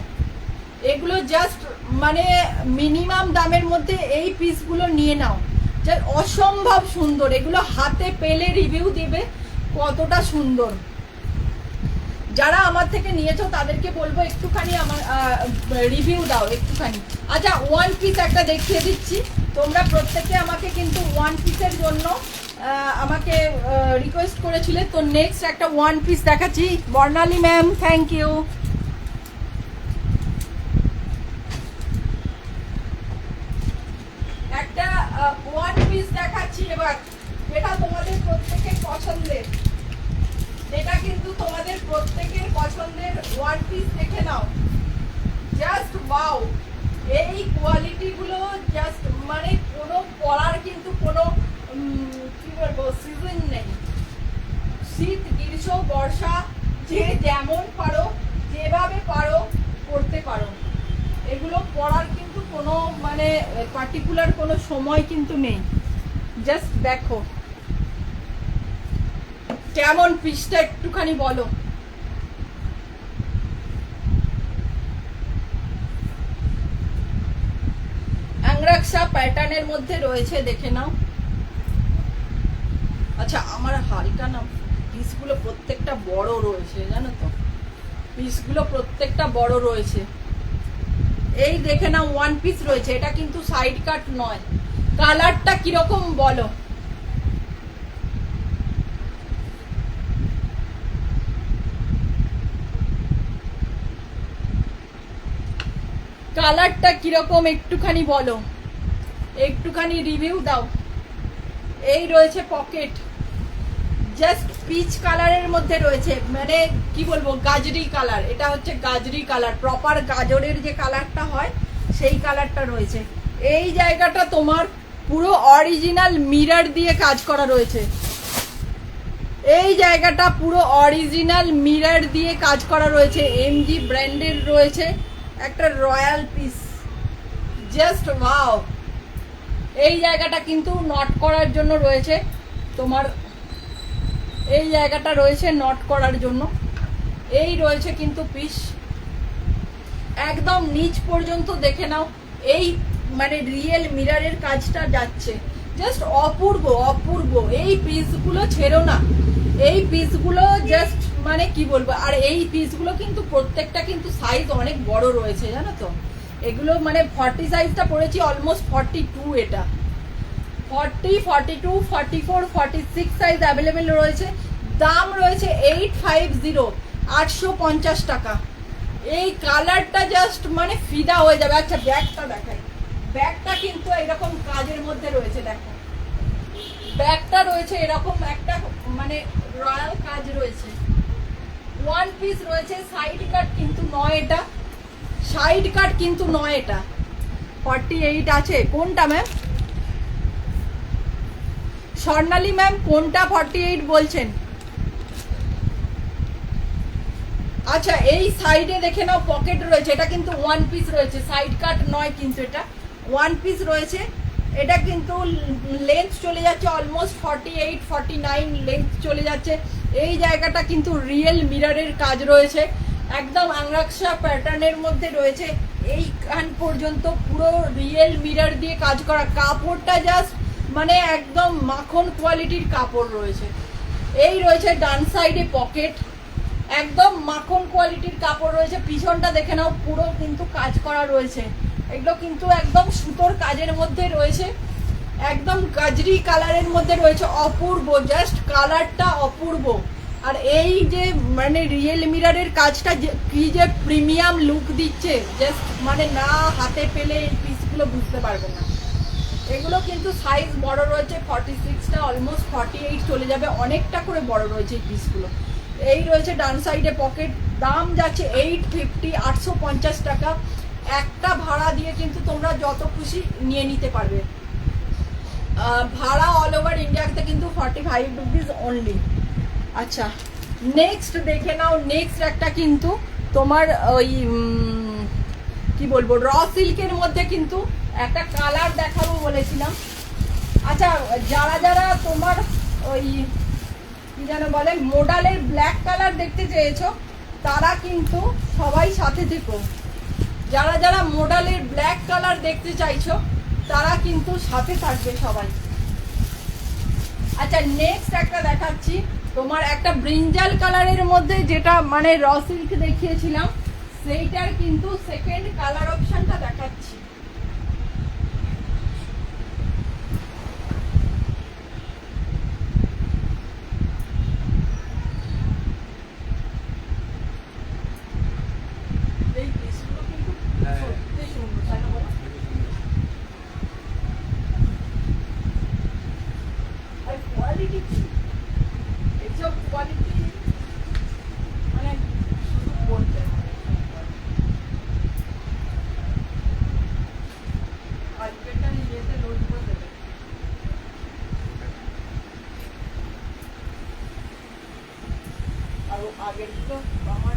এগুলো জাস্ট মানে মিনিমাম দামের মধ্যে এই পিসগুলো নিয়ে নাও, যা অসম্ভব সুন্দর। এগুলো হাতে পেলে রিভিউ দিবে কতটা সুন্দর। যারা আমার থেকে নিয়েছো তাদেরকে বলবো একটুখানি আমার রিভিউ দাও একটুখানি। আচ্ছা, ওয়ান পিস একটা দেখিয়ে দিচ্ছি। তোমরা প্রত্যেকে আমাকে কিন্তু ওয়ান পিসের জন্য আমাকে রিকোয়েস্ট করেছিলে, তো নেক্সট একটা ওয়ান পিস দেখাচ্ছি। বর্ণালী ম্যাম, থ্যাংক ইউ। একটা ওয়ান পিস দেখাচ্ছি এবার, এটা তোমাদের প্রত্যেকের পছন্দের, এটা কিন্তু তোমাদের প্রত্যেকের পছন্দের ওয়ান পিস। দেখে নাও, জাস্ট ওয়াও। এই কোয়ালিটি গুলো জাস্ট মানে কোনো পরার কিন্তু কোনো কি বলবো সিজন নেই। শীত, গ্রীষ্ম, বর্ষা, যে যেমন পারো যেভাবে পারো করতে পারো। এগুলো পরার কিন্তু কোনো মানে পার্টিকুলার কোনো সময় কিন্তু নেই। জাস্ট দেখো কেমন পিসটা একটুখানি বলো। আংরাক্সা প্যাটার্নের মধ্যে রয়েছে, দেখে নাও। আচ্ছা, আমার হালকা না পিসগুলো প্রত্যেকটা বড় রয়েছে, জানো তো, পিসগুলো প্রত্যেকটা বড় রয়েছে। এই দেখে নাও, ওয়ান পিস রয়েছে, এটা কিন্তু সাইড কাট নয়। কালারটা কিরকম বলো? কালারটা কিরকম একটুখানি বলো, একটুখানি রিভিউ দাও। এই রয়েছে পকেট, জাস্ট পিচ কালারের মধ্যে রয়েছে, মানে কি বলবো গাজরি কালার। এটা হচ্ছে গাজরি কালার, প্রপার গাজরের যে কালারটা হয় সেই কালারটা রয়েছে। এই জায়গাটা তোমার পুরো অরিজিনাল মিরর দিয়ে কাজ করা রয়েছে। এই জায়গাটা পুরো অরিজিনাল মিরর দিয়ে কাজ করা রয়েছে, এমজি ব্র্যান্ডের রয়েছে। একটা রয়্যাল পিস, জাস্ট ওয়াও। এই জায়গাটা কিন্তু নট করার জন্য রয়েছে তোমার, এই জায়গাটা রয়েছে নট করার জন্য। এই রয়েছে কিন্তু পিস একদম নিচ পর্যন্ত, দেখে নাও। এই মানে রিয়েল মিররের কাজটা যাচ্ছে, জাস্ট অপূর্ব অপূর্ব। এই পিসগুলো ছেড়ো না, এই পিসগুলো জাস্ট মানে কি বলবো। আর এই পিসগুলো কিন্তু প্রত্যেকটা কিন্তু সাইজ অনেক বড় রয়েছে, জানো তো। এগুলো মানে 40 সাইজটা পড়েছি, অলমোস্ট 42। এটা 40, 42, 44, 46 সাইজ অ্যাভেলেবেল রয়েছে। দাম রয়েছে 850, 850 টাকা। এই কালারটা জাস্ট মানে ফিদা হয়ে যাবে। আচ্ছা, ব্যাগটা দেখাই। ব্যাগটা কিন্তু এরকম কাজের মধ্যে রয়েছে, দেখো। ব্যাগটা রয়েছে এরকম একটা মানে রয়্যাল কাজ রয়েছে। ওয়ান পিস রয়েছে, সাইড কাট কিন্তু নয় এটা, সাইড কাট কিন্তু নয় এটা। 48 আছে। কোনটা ম্যাম? স্বর্ণালী ম্যাম, কোনটা 48 বলছেন? আচ্ছা, এই সাইডে দেখে নাও পকেট রয়েছে, এটা কিন্তু ওয়ান পিস রয়েছে, সাইড কাট নয় কিন্তু, এটা ওয়ান পিস রয়েছে। এটা কিন্তু লেন্থ চলে যাচ্ছে অলমোস্ট 48, 49 লেন্থ চলে যাচ্ছে। এই জায়গাটা কিন্তু রিয়েল মিররের কাজ রয়েছে, একদম আংরাক্সা প্যাটার্নের মধ্যে রয়েছে। এই কান পর্যন্ত পুরো রিয়েল মিরর দিয়ে কাজ করা। কাপড়টা জাস্ট মানে একদম মাখন কোয়ালিটির কাপড় রয়েছে। এই রয়েছে ডান সাইডে পকেট, একদম মাখন কোয়ালিটির কাপড় রয়েছে। পিছনটা দেখে নাও, পুরো কিন্তু কাজ করা রয়েছে। এগুলো কিন্তু একদম সুতোর কাজের মধ্যে রয়েছে, একদম গাজরি কালারের মধ্যে রয়েছে। অপূর্ব, জাস্ট কালারটা অপূর্ব। আর এই যে মানে রিয়েল মিররের কাজটা কি যে প্রিমিয়াম লুক দিচ্ছে, জাস্ট মানে না হাতে পেলে এই পিসগুলো বুঝতে পারবে না। এগুলো কিন্তু সাইজ বড় রয়েছে, 46টা অলমোস্ট 48 চলে যাবে, অনেকটা করে বড় রয়েছে এই পিসগুলো। এই রয়েছে ডান সাইডে পকেট। দাম যাচ্ছে 850, 850 টাকা। একটা ভাড়া দিয়ে কিন্তু তোমরা যত খুশি নিয়ে নিতে পারবে। ভাড়া অল ওভার ইন্ডিয়াতে কিন্তু 45 রুপিস অনলি। আচ্ছা, নেক্সট দেখে নাও। নেক্সট একটা কিন্তু তোমার ওই কি বলবো র সিল্কের মধ্যে কিন্তু একটা কালার দেখাবো বলেছিলাম। আচ্ছা, যারা যারা তোমার ওই কি যেন বলে মোডালের ব্ল্যাক কালার দেখতে চেয়েছো, তারা কিন্তু সবাই সাথে থেকো। যারা যারা মোডালের ব্ল্যাক কালার দেখতে চাইছো তারা কিন্তু সাথে থাকবে সবাই। আচ্ছা, নেক্সট একটা দেখাচ্ছি। তোমার একটা ব্রিঞ্জাল কালারের মধ্যে যেটা মানে র সিল্ক দেখিয়েছিলাম সেইটার কিন্তু সেকেন্ড কালার অপশনটা দেখাচ্ছি। এই পিসগুলো কিন্তু সত্যি সুন্দর, তাই না বলো? আর কোয়ালিটি কি, এইসব কোয়ালিটি মানে শুধু বলতে হয়। আজকেরটা নিজেতে লোড করে দেবে। আর আগের তো আমার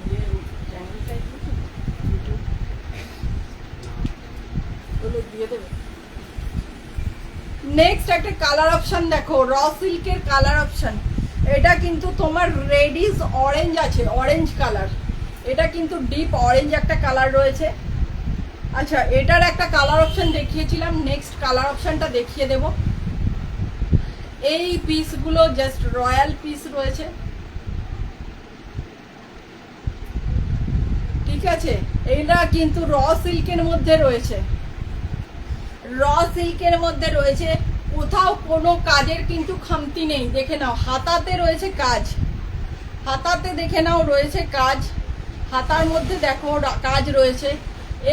ইয়ে চ্যানেলটাই ইউটিউব ওগুলো দিয়ে দেবে। নেক্সট একটা কালার অপশন দেখো, র সিল্কের কালার অপশন। এটা কিন্তু তোমার রেডিশ অরেঞ্জ আছে, অরেঞ্জ কালার। এটা কিন্তু ডিপ অরেঞ্জ একটা কালার রয়েছে। আচ্ছা, এটার একটা কালার অপশন দেখিয়েছিলাম, নেক্সট কালার অপশনটা দেখিয়ে দেব। এই পিসগুলো জাস্ট রয়্যাল পিস রয়েছে, ঠিক আছে? এইটা কিন্তু র সিল্কের মধ্যে রয়েছে, র সিল্কের মধ্যে রয়েছে। কোথাও কোনো কাজের কিন্তু খামতি নেই। দেখে নাও হাতাতে রয়েছে কাজ, হাতাতে দেখে নাও রয়েছে কাজ, হাতার মধ্যে দেখো কাজ রয়েছে।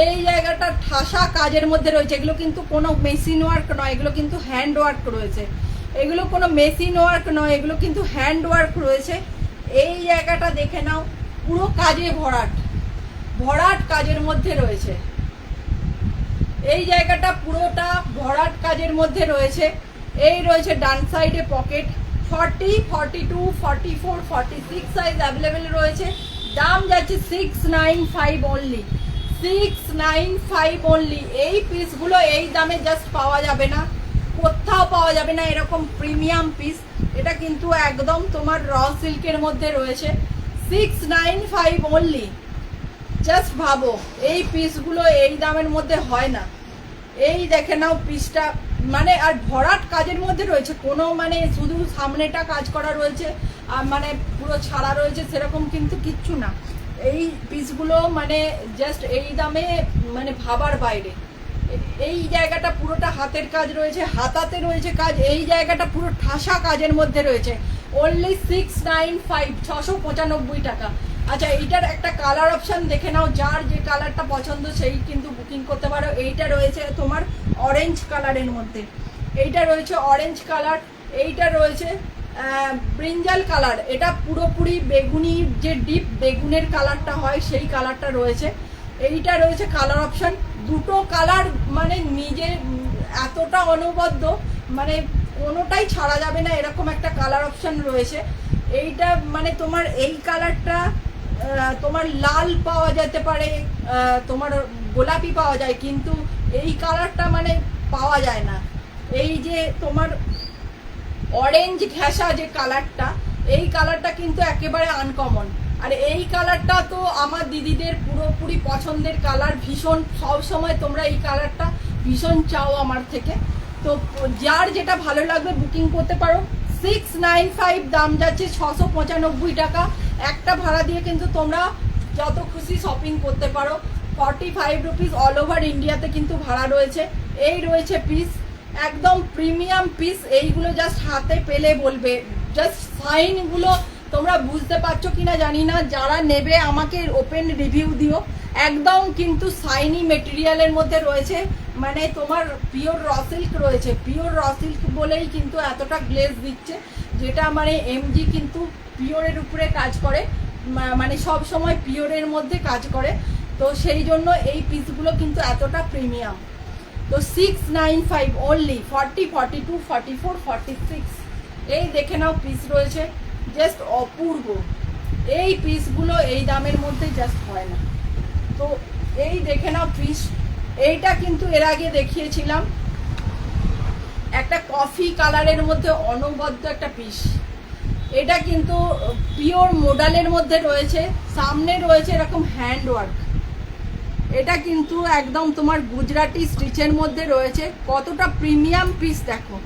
এই জায়গাটা ঠাসা কাজের মধ্যে রয়েছে। এগুলো কিন্তু কোনো মেশিন ওয়ার্ক নয়, এগুলো কিন্তু হ্যান্ড ওয়ার্ক রয়েছে। এগুলো কোনো মেশিন ওয়ার্ক নয়, এগুলো কিন্তু হ্যান্ড ওয়ার্ক রয়েছে। এই জায়গাটা দেখে নাও পুরো কাজে ভরাট, ভরাট কাজের মধ্যে রয়েছে। এই জায়গাটা পুরোটা ভরাট কাজের মধ্যে রয়েছে। এই রয়েছে ডান সাইডে পকেট। 40, 42, 44, 46 সাইজ অ্যাভেলেবেল রয়েছে। দাম যাচ্ছে 695 অনলি, 695 অনলি। এই পিসগুলো এই দামে জাস্ট পাওয়া যাবে না, কোথাও পাওয়া যাবে না এরকম প্রিমিয়াম পিস। এটা কিন্তু একদম তোমার র সিল্কের মধ্যে রয়েছে, 695 অনলি। জাস্ট ভাবো এই পিসগুলো এই দামের মধ্যে হয় না। এই দেখে নাও পিসটা, মানে আর ভরাট কাজের মধ্যে রয়েছে। কোনো মানে শুধু সামনেটা কাজ করা রয়েছে আর মানে পুরো ছাড়া রয়েছে সেরকম কিন্তু কিচ্ছু না। এই পিসগুলো মানে জাস্ট এই দামে মানে ভাবার বাইরে। এই জায়গাটা পুরোটা হাতের কাজ রয়েছে, হাতাতে রয়েছে কাজ। এই জায়গাটা পুরো ঠাসা কাজের মধ্যে রয়েছে। অনলি 695, 695 টাকা। আচ্ছা, এইটার একটা কালার অপশন দেখে নাও, যার যে কালারটা পছন্দ সেই কিন্তু বুকিং করতে পারো। এইটা রয়েছে তোমার অরেঞ্জ কালারের মধ্যে, এইটা রয়েছে অরেঞ্জ কালার, এইটা রয়েছে ব্রিঞ্জাল কালার। এটা পুরোপুরি বেগুনি, যে ডিপ বেগুনের কালারটা হয় সেই কালারটা রয়েছে। এইটা রয়েছে কালার অপশন। দুটো কালার মানে নিজে এতটা অনবদ্য, মানে কোনোটাই ছাড়া যাবে না এরকম একটা কালার অপশন রয়েছে। এইটা মানে তোমার এই কালারটা তোমার লাল পাওয়া যেতে পারে, তোমার গোলাপি পাওয়া যায়, কিন্তু এই কালারটা মানে পাওয়া যায় না। এই যে তোমার অরেঞ্জ ঘেঁষা যে কালারটা, এই কালারটা কিন্তু একেবারে আনকমন। আর এই কালারটা তো আমার দিদিদের পুরোপুরি পছন্দের কালার, ভীষণ সব সময় তোমরা এই কালারটা ভীষণ চাও আমার থেকে। তো যার যেটা ভালো লাগবে বুকিং করতে পারো। 695 দাম যাচ্ছে, 695 টাকা। একটা ভাড়া দিয়ে কিন্তু তোমরা যত খুশি শপিং করতে পারো। 45 রুপিস অল ওভার ইন্ডিয়াতে কিন্তু ভাড়া রয়েছে। এই রয়েছে পিস, একদম প্রিমিয়াম পিস। এইগুলো জাস্ট হাতে পেলে বলবে, জাস্ট সাইনগুলো তোমরা বুঝতে পারছো কিনা জানি না। যারা নেবে আমাকে ওপেন রিভিউ দিও। একদম কিন্তু সাইনি মেটেরিয়ালের মধ্যে রয়েছে, মানে তোমার পিওর র সিল্ক রয়েছে। পিওর র সিল্ক বলেই কিন্তু এতটা গ্লেজ দিচ্ছে, যেটা মানে এমজি কিন্তু পিওরের উপরে কাজ করে, মানে সব সময় পিওরের মধ্যে কাজ করে। তো সেই জন্য এই পিসগুলো কিন্তু এতটা প্রিমিয়াম। তো 695 অনলি। 40, 42, 44, 46 এই দেখে নাও পিস রয়েছে, জাস্ট অপূর্ব। এই পিসগুলো এই দামের মধ্যে জাস্ট হয় না। তো এই দেখে নাও পিস। এইটা কিন্তু এর আগে দেখিয়েছিলাম, একটা কফি কালারের মধ্যে অনবদ্য একটা পিস। এটা কিন্তু পিওর মোডালের মধ্যে রয়েছে, সামনে রয়েছে এরকম হ্যান্ড ওয়ার্ক। এটা কিন্তু একদম তোমার গুজরাটি স্টিচের মধ্যে রয়েছে। কতটা প্রিমিয়াম পিস দেখো,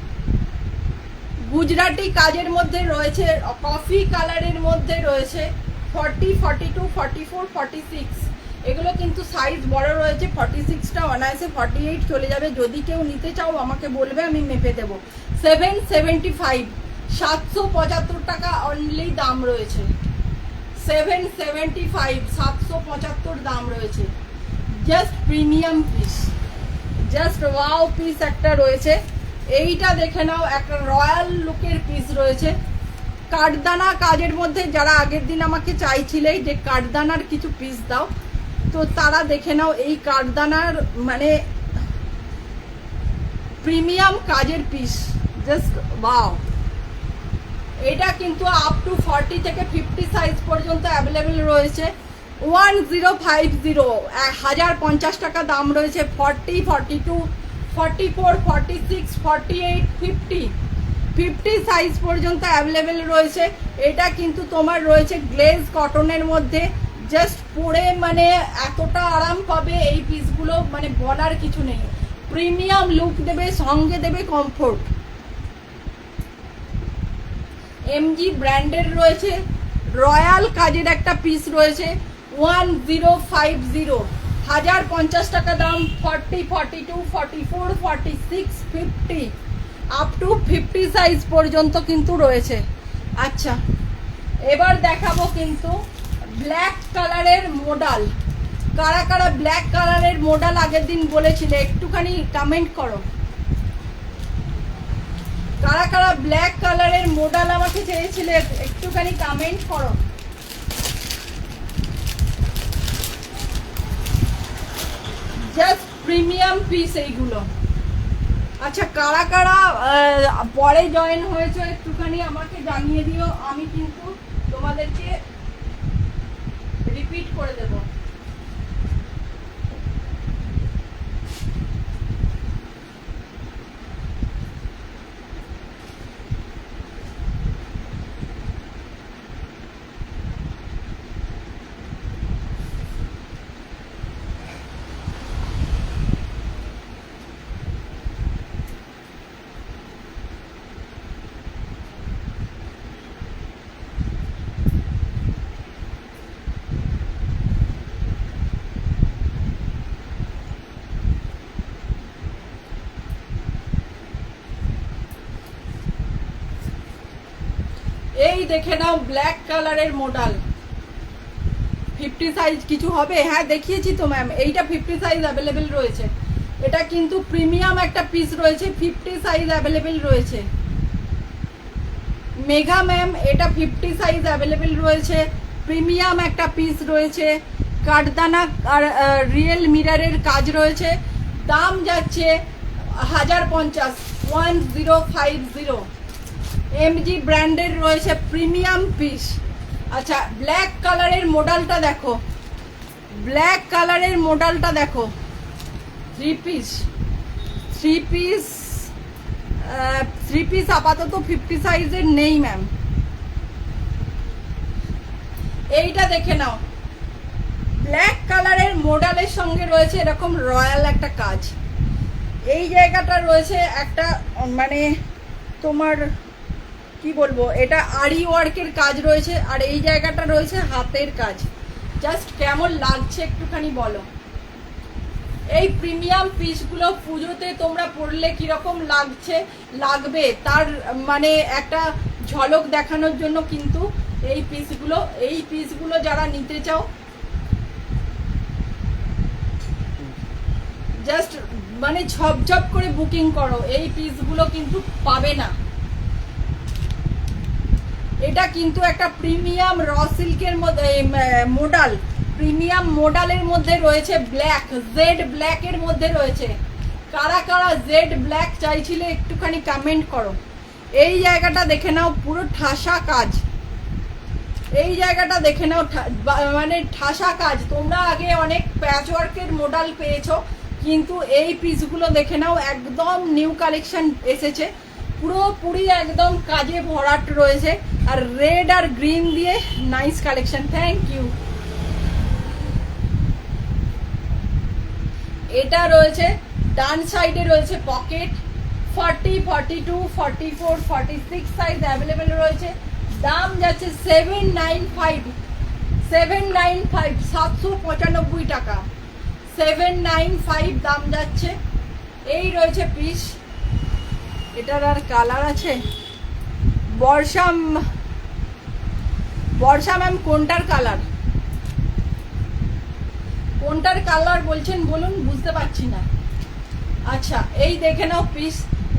গুজরাটি কাজের মধ্যে রয়েছে, কফি কালারের মধ্যে রয়েছে 40, 42, 44, 46। এগুলো কিন্তু সাইজ বড় রয়েছে। 46টা অনায়াসে 48 চলে যাবে। যদি কেউ নিতে চাও আমাকে বলবে, আমি মেপে দেবো। 775, 775 টাকা অনলি দাম রয়েছে। 775, 775 দাম রয়েছে। Just premium piece, just wow piece একটা রয়েছে। এইটা দেখে নাও, একটা রয়্যাল লুকের পিস রয়েছে। কাঠদানা কাজের মধ্যে যারা আগের দিন আমাকে চাইছিলে যে কাঠদানার কিছু পিস দাও, তো তারা দেখে নাও এই কাঠদানার মানে প্রিমিয়াম কাজের পিস, জাস্ট ওয়াও। এটা কিন্তু আপ টু 40 থেকে 50 সাইজ পর্যন্ত অ্যাভেলেবেল রয়েছে। 1050, 1050 টাকা দাম রয়েছে। 40, 42, 44, 46, 48, 50 সাইজ পর্যন্ত অ্যাভেলেবেল রয়েছে। এটা কিন্তু তোমার রয়েছে গ্লেজ কটনের মধ্যে। জাস্ট পরে মানে এতটা আরাম পাবে এই পিসগুলো, মানে বলার কিছু নেই। প্রিমিয়াম লুক দেবে, সঙ্গে দেবে কমফোর্ট। এমজি ব্র্যান্ডের রয়েছে, রয়্যাল কাজের একটা পিস রয়েছে। 1050, 1050 টাকা দাম। 40, 42, 44, 46, 50 আপ টু 50 সাইজ পর্যন্ত কিন্তু রয়েছে। আচ্ছা, এবার দেখাবো কিন্তু ব্ল্যাক কালারের মডাল। কারা কারা ব্ল্যাক কালারের মডাল আগের দিন বলেছিলে একটুখানি কমেন্ট করো। কারা কারা ব্ল্যাক কালারের মডাল আমাকে চেয়েছিলে একটুখানি কমেন্ট করো। জাস্ট প্রিমিয়াম পিস এইগুলো। আচ্ছা, কারা কারা পরে জয়েন হয়েছে একটুখানি আমাকে জানিয়ে দিও, আমি কিন্তু তোমাদেরকে রিপিট করে দেব। এই দেখে নাও ব্ল্যাক কালারের মডেল। 50 সাইজ কিছু হবে? হ্যাঁ দেখিয়েছি তো ম্যাম, এইটা 50 সাইজ অ্যাভেলেবেল রয়েছে। এটা কিন্তু প্রিমিয়াম একটা পিস রয়েছে, 50 সাইজ অ্যাভেলেবেল রয়েছে। মেঘা ম্যাম, এটা 50 সাইজ অ্যাভেলেবেল রয়েছে। প্রিমিয়াম একটা পিস রয়েছে, কাঠদানা আর রিয়েল মিররের কাজ রয়েছে। দাম যাচ্ছে 1050, 1050। এমজি ব্র্যান্ডের রয়েছে প্রিমিয়াম পিস। আচ্ছা, ব্ল্যাক কালারের মডেলটা দেখো, ব্ল্যাক কালারের মডেলটা দেখো। থ্রি পিস আপাতত 50 সাইজের নেই ম্যাম। এইটা দেখে নাও, ব্ল্যাক কালারের মডেলের সঙ্গে রয়েছে এরকম রয়্যাল একটা কাজ। এই জায়গাটা রয়েছে একটা মানে তোমার কি বলবো, এটা আরি ওয়ার্কের কাজ রয়েছে, আর এই জায়গাটা রয়েছে হাতের কাজ। জাস্ট কেমন লাগছে একটুখানি বলো। এই প্রিমিয়াম পিসগুলো পুজোতে তোমরা পরলে কিরকম লাগবে তার মানে একটা ঝলক দেখানোর জন্য কিন্তু এই পিসগুলো যারা নিতে চাও জাস্ট মানে ঝপঝপ করে বুকিং করো, এই পিসগুলো কিন্তু পাবে না। এটা কিন্তু একটা প্রিমিয়াম র সিল্কের মধ্যে মডেল, প্রিমিয়াম মডেলের মধ্যে রয়েছে ব্ল্যাক, জেড ব্ল্যাকের মধ্যে রয়েছে। কারা কারা জেড ব্ল্যাক চাইছিলে একটুখানি কমেন্ট করো। এই জায়গাটা দেখে নাও, পুরো ঠাসা কাজ। এই জায়গাটা দেখে নাও, মানে ঠাসা কাজ। তোমরা আগে অনেক প্যাচওয়ার্কের মডেল পেয়েছো, কিন্তু এই পিসগুলো দেখে নাও একদম নিউ কালেকশন এসেছে, পুরোপুরি একদম কাজে ভরাট রয়েছে। আর রেড আর গ্রিন দিয়ে নাইস কালেকশন। Thank you. এটা রয়েছে ডান সাইডে রয়েছে পকেট, 40, 42, 44, 46 সাইজ অ্যাভেলেবেল রয়েছে। দাম যাচ্ছে 795, 795 টাকা, 795 দাম যাচ্ছে। এই রয়েছে পিস। এটার আর কালার আছে? বর্ষা ম্যাম কোনটার কালার বলছেন বলুন, বুঝতে পারছি না। আচ্ছা, এই দেখে নাও পিস।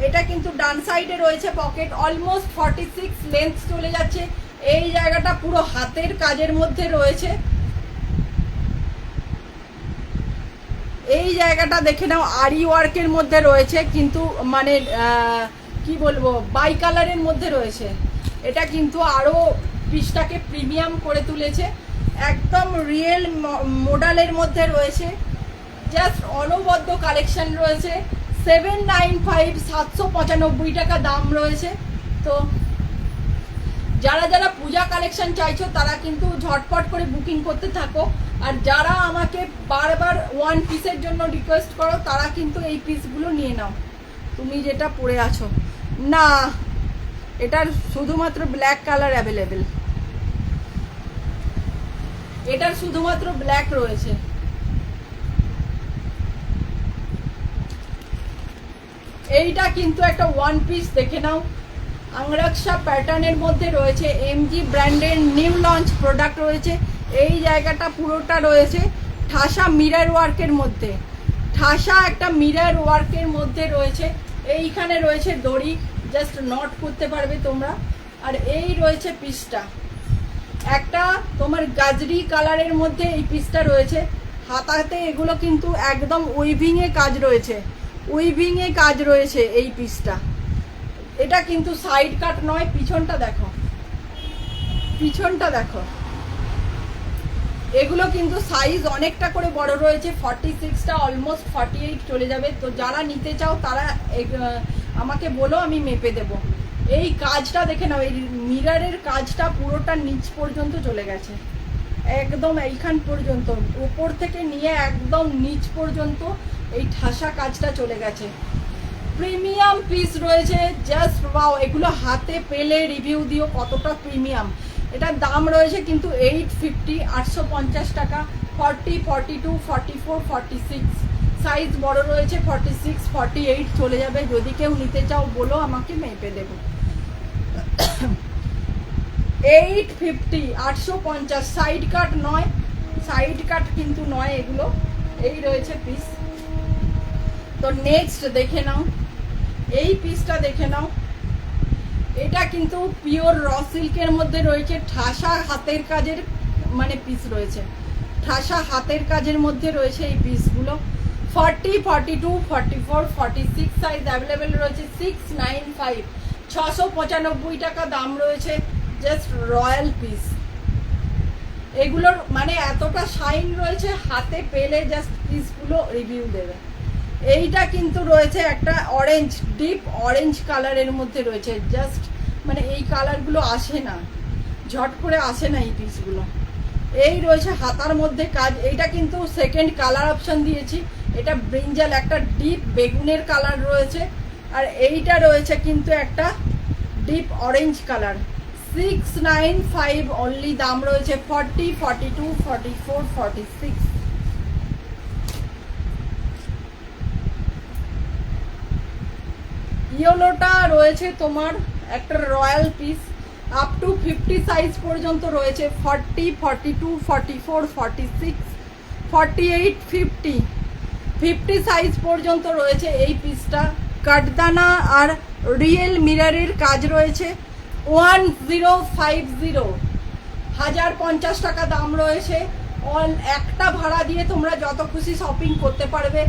এটা কিন্তু ডান সাইডে রয়েছে পকেট, অলমোস্ট 46 লেন্থ চলে যাচ্ছে। এই জায়গাটা পুরো হাতের কাজের মধ্যে রয়েছে। এই জায়গাটা দেখে নাও আরি ওয়ার্কের মধ্যে রয়েছে, কিন্তু মানে কি বলবো, বাই কালারের মধ্যে রয়েছে। এটা কিন্তু আরো পিসটাকে প্রিমিয়াম করে তুলেছে। একদম রিয়েল মডেলের মধ্যে রয়েছে। জাস্ট অনবদ্য কালেকশন রয়েছে। 795, 795 টাকা দাম রয়েছে। তো যারা যারা পূজা কালেকশন চাইছো তারা কিন্তু ঝটপট করে বুকিং করতে থাকো। আর যারা আমাকে বারবার ওয়ান পিসের জন্য রিকোয়েস্ট করো তারা কিন্তু এই পিসগুলো নিয়ে নাও। তুমি যেটা পরে আছো না, এটার শুধুমাত্র ব্ল্যাক কালার অ্যাভেলেবেল, এটার শুধুমাত্র ব্ল্যাক রয়েছে। এইটা কিন্তু একটা ওয়ান পিস, দেখে নাও। আংরাক্সা প্যাটার্নের মধ্যে রয়েছে, এমজি ব্র্যান্ডের নিউ লঞ্চ প্রোডাক্ট রয়েছে। এই জায়গাটা পুরোটা রয়েছে ঠাসা মিরর ওয়ার্কের মধ্যে, ঠাসা একটা মিরর ওয়ার্কের মধ্যে রয়েছে। এইখানে রয়েছে দড়ি, জাস্ট নট করতে পারবে তোমরা। আর এই রয়েছে পিসটা, একটা তোমার গাজরি কালারের মধ্যে এই পিসটা রয়েছে। হাতাতে এগুলো কিন্তু একদম উইভিংয়ে কাজ রয়েছে, উইভিংয়ে কাজ রয়েছে এই পিসটা। এটা কিন্তু সাইড কাট নয়। পিছনটা দেখো, পিছনটা দেখো। এগুলো কিন্তু সাইজ অনেকটা করে বড় রয়েছে। 46টা অলমোস্ট 48 চলে যাবে। তো যারা নিতে চাও তারা আমাকে বলো, আমি মেপে দেব। এই কাজটা দেখে নাও, এই মিররের কাজটা পুরোটা নিচ পর্যন্ত চলে গেছে, একদম এইখান পর্যন্ত, উপর থেকে নিয়ে একদম নিচ পর্যন্ত এই ঠাসা কাজটা চলে গেছে। প্রিমিয়াম পিস রয়েছে, জাস্ট ওয়াও। এগুলো হাতে পেলে রিভিউ দিও কতটা প্রিমিয়াম। এটার দাম রয়েছে কিন্তু 850, 850 টাকা। 40, 42, 44, 46 সাইজ বড় রয়েছে। 46, 48 চলে যাবে। যদি কেউ নিতে চাও বলো, আমাকে মেপে দেবো। 850, 850 সাইড কাট নয়, সাইড কাট কিন্তু নয় এগুলো। এই রয়েছে পিস। তো নেক্সট দেখে নাও, এই পিসটা দেখে নাও। এটা কিন্তু পিওর র সিল্কের মধ্যে রয়েছে, ঠাসা হাতের কাজের মানে পিস রয়েছে, ঠাসা হাতের কাজের মধ্যে রয়েছে এই পিসগুলো। 40, 42, 44, 46 সাইজ অ্যাভেলেবেল রয়েছে। 695, 695 টাকা দাম রয়েছে। Just royal piece. এগুলোর মানে এতটা শাইন রয়েছে, হাতে পেলে জাস্ট পিসগুলো রিভিউ দেবে। এইটা কিন্তু রয়েছে একটা অরেঞ্জ, ডিপ অরেঞ্জ কালারের মধ্যে রয়েছে। জাস্ট মানে এই কালারগুলো আসে না, ঝট করে আসে না এই পিসগুলো। এই রয়েছে হাতার মধ্যে কাজ। এইটা কিন্তু সেকেন্ড কালার অপশন দিয়েছি। এটা ব্রিঞ্জাল, একটা ডিপ বেগুনের কালার রয়েছে। আর এইটা রয়েছে কিন্তু একটা ডিপ অরেঞ্জ কালার। 695 অনলি দাম রয়েছে। 40, 42, 44, 46 ইয়েলোটা রয়েছে তোমার একটা royal piece. Up to 50 size পর্যন্ত রয়েছে। 40, 42, 44, 46, 48, 50 সাইজ পর্যন্ত রয়েছে এই পিসটা। কাটদানা আর রিয়েল মিররের কাজ রয়েছে। 1050, 1050 টাকা দাম রয়েছে। একটা ভাড়া দিয়ে তোমরা যত খুশি শপিং করতে পারবে।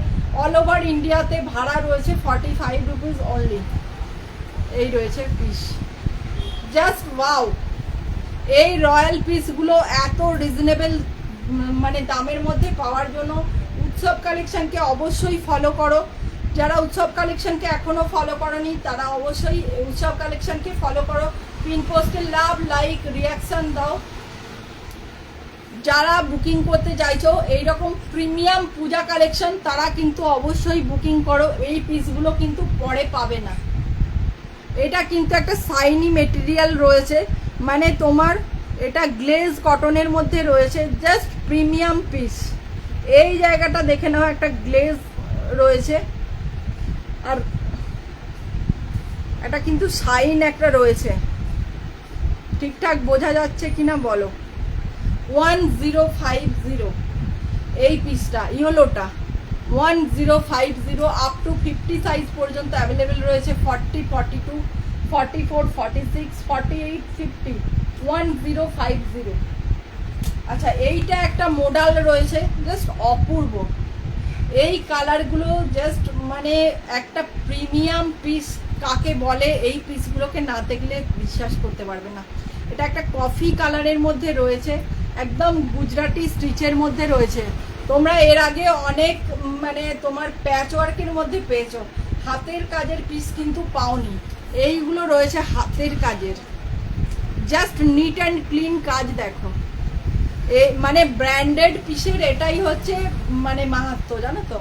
অল ওভার ইন্ডিয়াতে ভাড়া রয়েছে 45 রুপিস অনলি। এই রয়েছে পিস। Just wow. এই রয়্যাল পিসগুলো এত রিজনেবল মানে দামের মধ্যে পাওয়ার জন্য উৎসব কালেকশনকে অবশ্যই ফলো করো। যারা উৎসব কালেকশনকে এখনো ফলো করোনি তারা অবশ্যই উৎসব কালেকশনকে ফলো করো। পিন পোস্টে লাভ, লাইক, রিয়াকশন দাও। যারা বুকিং করতে চাইছো এইরকম প্রিমিয়াম পূজা কালেকশন, তারা কিন্তু অবশ্যই বুকিং করো। এই পিসগুলো কিন্তু পরে পাবে না। এটা কিন্তু একটা শাইনি মেটেরিয়াল রয়েছে, মানে তোমার এটা গ্লেজ কটনের মধ্যে রয়েছে, জাস্ট প্রিমিয়াম পিস। এই জায়গাটা দেখে নাও, একটা গ্লেজ রয়েছে, আর এটা কিন্তু শাইন একটা রয়েছে। ঠিকঠাক বোঝা যাচ্ছে কিনা বলো? 1050 এই পিসটা, ইয়েলোটা 1050 আপ টু 50 সাইজ পর্যন্ত অ্যাভেলেবেল রয়েছে। 40, 42, 44, 46, 48, 50, 1050। আচ্ছা, এইটা একটা মডেল রয়েছে, জাস্ট অপূর্ব। এই কালারগুলো জাস্ট মানে একটা প্রিমিয়াম পিস কাকে বলে, এই পিসগুলোকে না দেখলে বিশ্বাস করতে পারবে না। এটা একটা কফি কালারের মধ্যে রয়েছে, একদম গুজরাটি স্টিচের মধ্যে রয়েছে। তোমরা এর আগে অনেক মানে তোমার প্যাচ ওয়ার্কের মধ্যে পেয়েছো, হাতের কাজের পিস কিন্তু পাওনি। এইগুলো রয়েছে হাতের কাজের, জাস্ট নিট অ্যান্ড ক্লিন কাজ। দেখো মানে ব্র্যান্ডেড পিসের এটাই হচ্ছে মানে মাহাত্ম্য, জানো তো।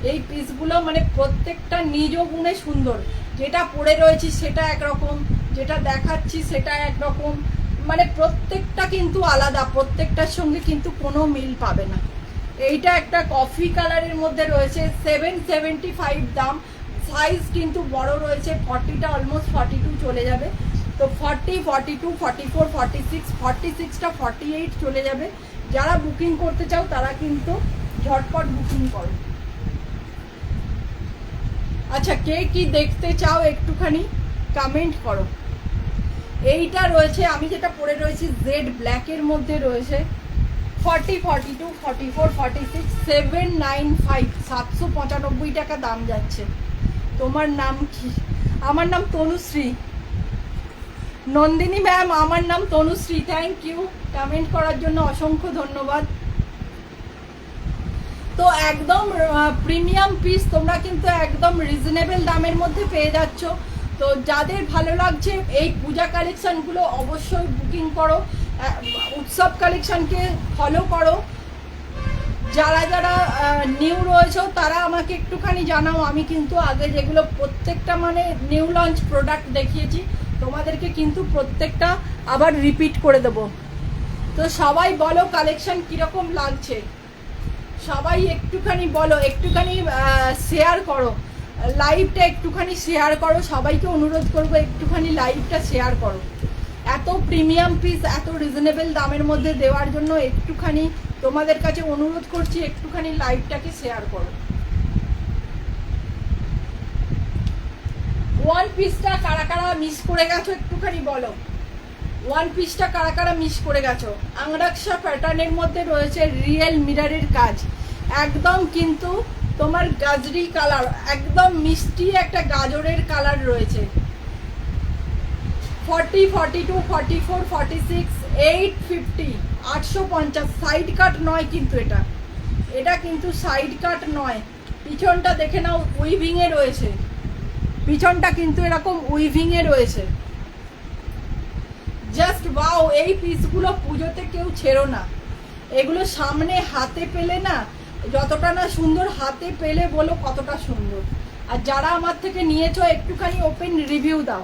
এই পিসগুলো মানে প্রত্যেকটা নিজ গুণে সুন্দর। যেটা পরে রয়েছি সেটা একরকম, যেটা দেখাচ্ছি সেটা একরকম, মানে প্রত্যেকটা কিন্তু আলাদা, প্রত্যেকটার সঙ্গে কিন্তু কোনো মিল পাবে না। এইটা একটা কফি কালারের মধ্যে রয়েছে, 775 দাম। সাইজ কিন্তু বড় রয়েছে, 40টা অলমোস্ট 42 চলে যাবে। তো 40, 42, 44, 46, 46টা 48 চলে যাবে। যারা বুকিং করতে চাও তারা কিন্তু ঝটপট বুকিং করো। আচ্ছা, কে কি দেখতে চাও একটুখানি কমেন্ট করো। এইটা রয়েছে, আমি যেটা পরে রয়েছি জেড ব্ল্যাকের মধ্যে রয়েছে, 40, 42, 44, 46, 795, 795 টাকা দাম যাচ্ছে। তোমার নাম কি? আমার নাম তনুশ্রী। নন্দিনী ম্যাম, আমার নাম তনুশ্রী। থ্যাংক ইউ কমেন্ট করার জন্য, অসংখ্য ধন্যবাদ। তো একদম প্রিমিয়াম পিস তোমরা কিন্তু একদম রিজনেবল দামের মধ্যে পেয়ে যাচ্ছ। তো যাদের ভালো লাগছে এই পূজা কালেকশনগুলো অবশ্যই বুকিং করো, উৎসব কালেকশনকে ফলো করো। যারা যারা নিউ রয়েছে তারা আমাকে একটুখানি জানাও। আমি কিন্তু আগে যেগুলো প্রত্যেকটা মানে নিউ লঞ্চ প্রোডাক্ট দেখিয়েছি, তোমাদেরকে কিন্তু প্রত্যেকটা আবার রিপিট করে দেব। তো সবাই বলো কালেকশন কীরকম লাগছে, সবাই একটুখানি বলো, একটুখানি শেয়ার করো, লাইভটা একটুখানি শেয়ার করো। সবাইকে অনুরোধ করবো একটুখানি লাইভটা শেয়ার করো। এত প্রিমিয়াম পিস এত রিজনেবল দামের মধ্যে দেওয়ার জন্য একটুখানি তোমাদের কাছে অনুরোধ করছি, একটুখানি লাইভটাকে শেয়ার করো। ওয়ান পিসটা কারা কারা মিস করে গেছো একটুখানি বলো। ওয়ান পিসটা কারা কারা মিস করে গেছো? আংরাক্সা প্যাটার্নের মধ্যে রয়েছে রিয়েল মিররের কাজ, একদম কিন্তু তোমার গাজরি কালার, একদম মিষ্টি একটা গাজরের কালার রয়েছে। 40, 42, 44, 46, 850, 850। সাইড কাট নয় কিন্তু এটা কিন্তু সাইড কাট নয়। পিছনটা দেখে নাও, উইভিং এ রয়েছে, পিছনটা কিন্তু এরকম উইভিং এ রয়েছে। Just wow! এই পিসগুলো পুজোতে কেউ ছেড়ো না, এগুলো সামনে হাতে পেলে না যতটা না সুন্দর, হাতে পেলে বলো কতটা সুন্দর। আর যারা আমার থেকে নিয়েছো একটুখানি ওপেন রিভিউ দাও।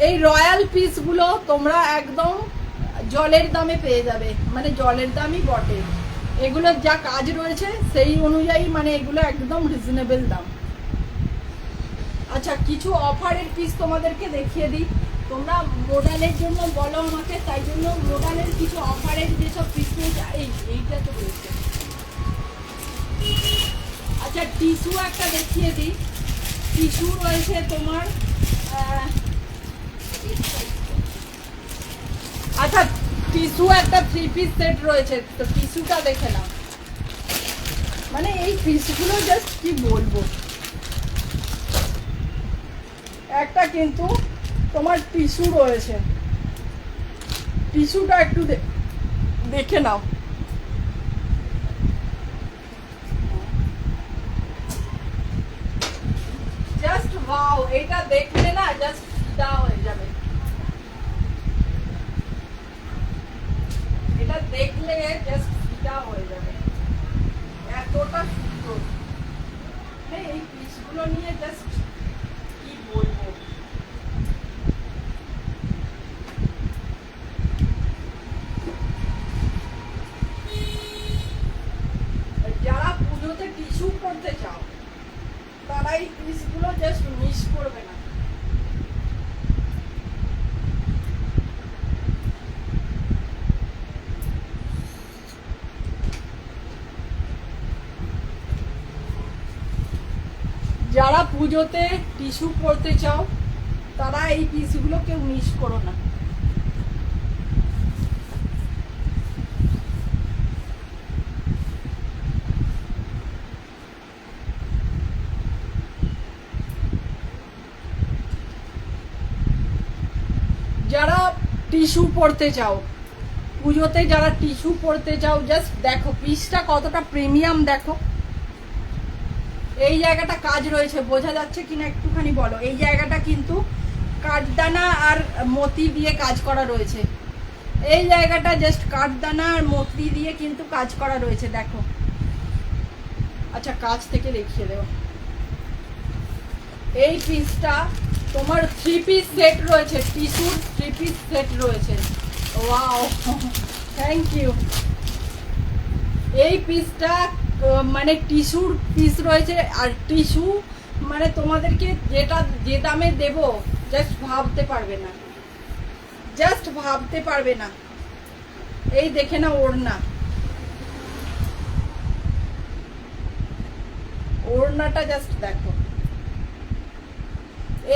এই রয়্যাল পিসগুলো তোমরা একদম জলের দামে পেয়ে যাবে, মানে জলের দামই বটে। এগুলোর যা কাজ রয়েছে সেই অনুযায়ী মানে এগুলো একদম রিজনেবল দাম। আচ্ছা, কিছু অফারের পিস তোমাদেরকে দেখিয়ে দিই। তোমরা মডেলের জন্য বলো আমাকে, তাই জন্য মডেলের কিছু অফারের যেসব পিস রয়েছে, এইটা তো রয়েছে। আচ্ছা, টিস্যু একটা দেখিয়ে দিই। টিস্যু রয়েছে তোমার, আচ্ছা টিস্যু একটা 3 পিস সেট রয়েছে, তো টিস্যুটা দেখে নাও। মানে এই পিসগুলো জাস্ট কি বলবো, একটা কিন্তু তোমার টিস্যু রয়েছে, টিস্যুটা একটু দেখে নাও। Just wow! এটা দেখলে না জাস্ট ফিদা হয়ে যাবে। এটা দেখলে জাস্ট ফিদা হয়ে যাবে, এতটা সুন্দর। এই পিসগুলো নিয়ে জাস্ট কি বলবো। যারা পুজোতে টিস্যু পরতে চাও তারা এই পিসগুলো জাস্ট মিস করবে না। যারা পুজোতে টিস্যু পরতে চাও তারা এই পিসগুলো কেউ মিস করো না। যারা টিস্যু পরতে চাও পুজোতে, যারা টিস্যু পরতে চাও, জাস্ট দেখো পিসটা কতটা প্রিমিয়াম। দেখো এই জায়গাটা কাজ রয়েছে, বোঝা যাচ্ছে কিনা একটুখানি বলো। এই জায়গাটা কিন্তু কাঠদানা আর মতি দিয়ে কাজ করা রয়েছে। এই জায়গাটা জাস্ট কাঠদানা আর মতি দিয়ে কিন্তু কাজ করা রয়েছে। দেখো, আচ্ছা কাজ থেকে দেখিয়ে দেবো। এই পিসটা তোমার 3 পিস সেট রয়েছে, টিস্যুর 3 পিস সেট রয়েছে। Wow, thank you. এই পিসটা মানে টিস্যুর পিস রয়েছে, আর টিস্যু মানে তোমাদেরকে যেটা যে দামে দেব জাস্ট ভাবতে পারবে না, জাস্ট ভাবতে পারবে না। এই দেখে না ওড়না, ওড়নাটা জাস্ট দেখো।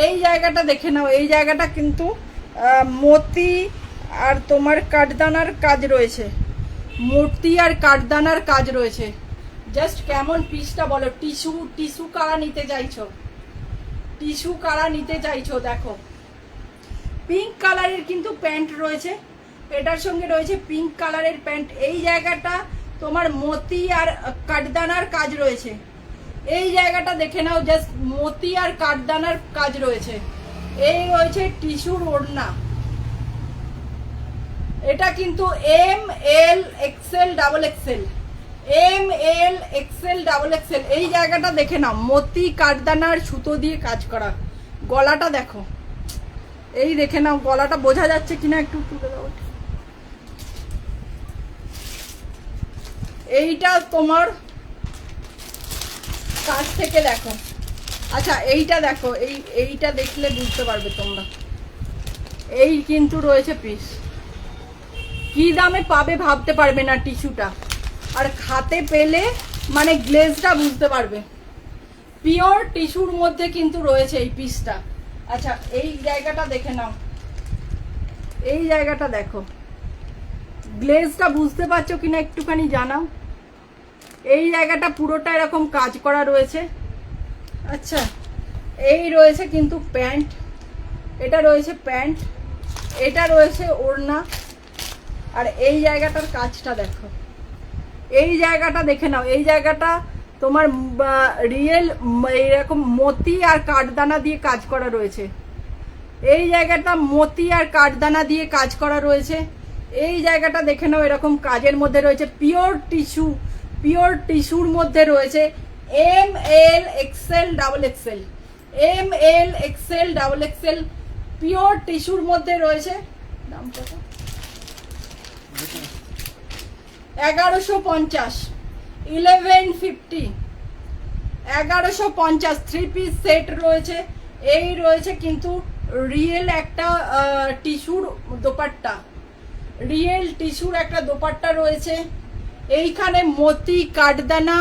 এই জায়গাটা দেখে নাও, এই জায়গাটা কিন্তু মতি আর তোমার কাঠদানার কাজ রয়েছে, মূর্তি আর কাঠদানার কাজ রয়েছে। জাস্ট কেমন পিসটা বলো। টিস্যু টিস্যু কারা নিতে চাইছো, টিস্যু কারা নিতে চাইছো। দেখো পিঙ্ক কালারের কিন্তু প্যান্ট রয়েছে, এটার সঙ্গে রয়েছে পিঙ্ক কালারের প্যান্ট। এই জায়গাটা তোমার মতি আর কাঠদানার কাজ রয়েছে। এই জায়গাটা দেখে নাও, জাস্ট মতি আর কাঠদানার কাজ রয়েছে। এই রয়েছে টিস্যুর ওড়না। এটা কিন্তু M L XL double XL, M L XL double XL. এই জায়গাটা দেখে নাও, মতি কাঠদানার সুতো দিয়ে কাজ করা। গলাটা দেখো, এই দেখে নাও গলাটা, বোঝা যাচ্ছে কিনা একটু তুলে দাও। এইটা তোমার কাছ থেকে দেখো। আচ্ছা এইটা দেখো, এইটা দেখলে বুঝতে পারবে তোমরা। এই কিন্তু রয়েছে পিস, কি দামে পাবে ভাবতে পারবে না টিস্যুটা, আর খাতে পেলে মানে গ্লেজটা বুঝতে পারবে। পিওর টিস্যুর মধ্যে কিন্তু রয়েছে এই পিসটা। আচ্ছা এই জায়গাটা দেখে নাও, এই জায়গাটা দেখো, গ্লেজটা বুঝতে পারছো কিনা একটুখানি জানাও। এই জায়গাটা পুরোটা এরকম কাজ করা রয়েছে। আচ্ছা এই রয়েছে কিন্তু প্যান্ট, এটা রয়েছে প্যান্ট, এটা রয়েছে ওড়না। আর এই জায়গাটার কাজটা দেখো, এই জায়গাটা দেখে নাও। এই জায়গাটা তোমার রিয়েল এরকম মতি আর কাঠদানা দিয়ে কাজ করা রয়েছে। এই জায়গাটা মতি আর কাঠদানা দিয়ে কাজ করা রয়েছে। এই জায়গাটা দেখে নাও, এরকম কাজের মধ্যে রয়েছে। পিওর টিস্যু, পিওর টিস্যুর মধ্যে রয়েছে। M L XL double XL, M L XL double XL, pure টিস্যুর মধ্যে রয়েছে। দাম কত? 1150, 1150, 1150। 3 পিস সেট রয়েছে। এই রয়েছে কিন্তু রিয়েল একটা টিস্যুর দোপাট্টা, রিয়েল টিস্যুর একটা দোপাট্টা রয়েছে। এইখানে মতি কাঠদানা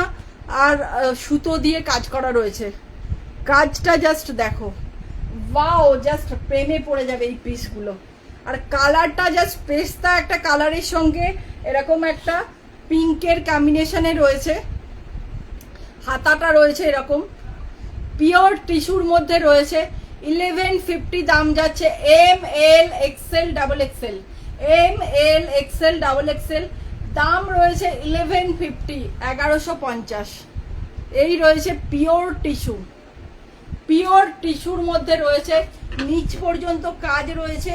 আর সুতো দিয়ে কাজ করা রয়েছে। কাজটা জাস্ট দেখো, ওয়াও, জাস্ট প্রেমে পড়ে যাবে এই পিসগুলো। আর কালারটা জাস্ট পেস্তা একটা কালারের সঙ্গে এরকম একটা পিঙ্কের কম্বিনেশনে রয়েছে। হাতাটা রয়েছে এরকম, পিওর টিস্যুর মধ্যে রয়েছে। 1150 দাম যাচ্ছে। M L XL double XL, M L XL double XL, দাম রয়েছে 1150, 1150। এই রয়েছে পিওর টিস্যু, পিওর টিস্যুর মধ্যে রয়েছে। নিচ পর্যন্ত কাজ রয়েছে,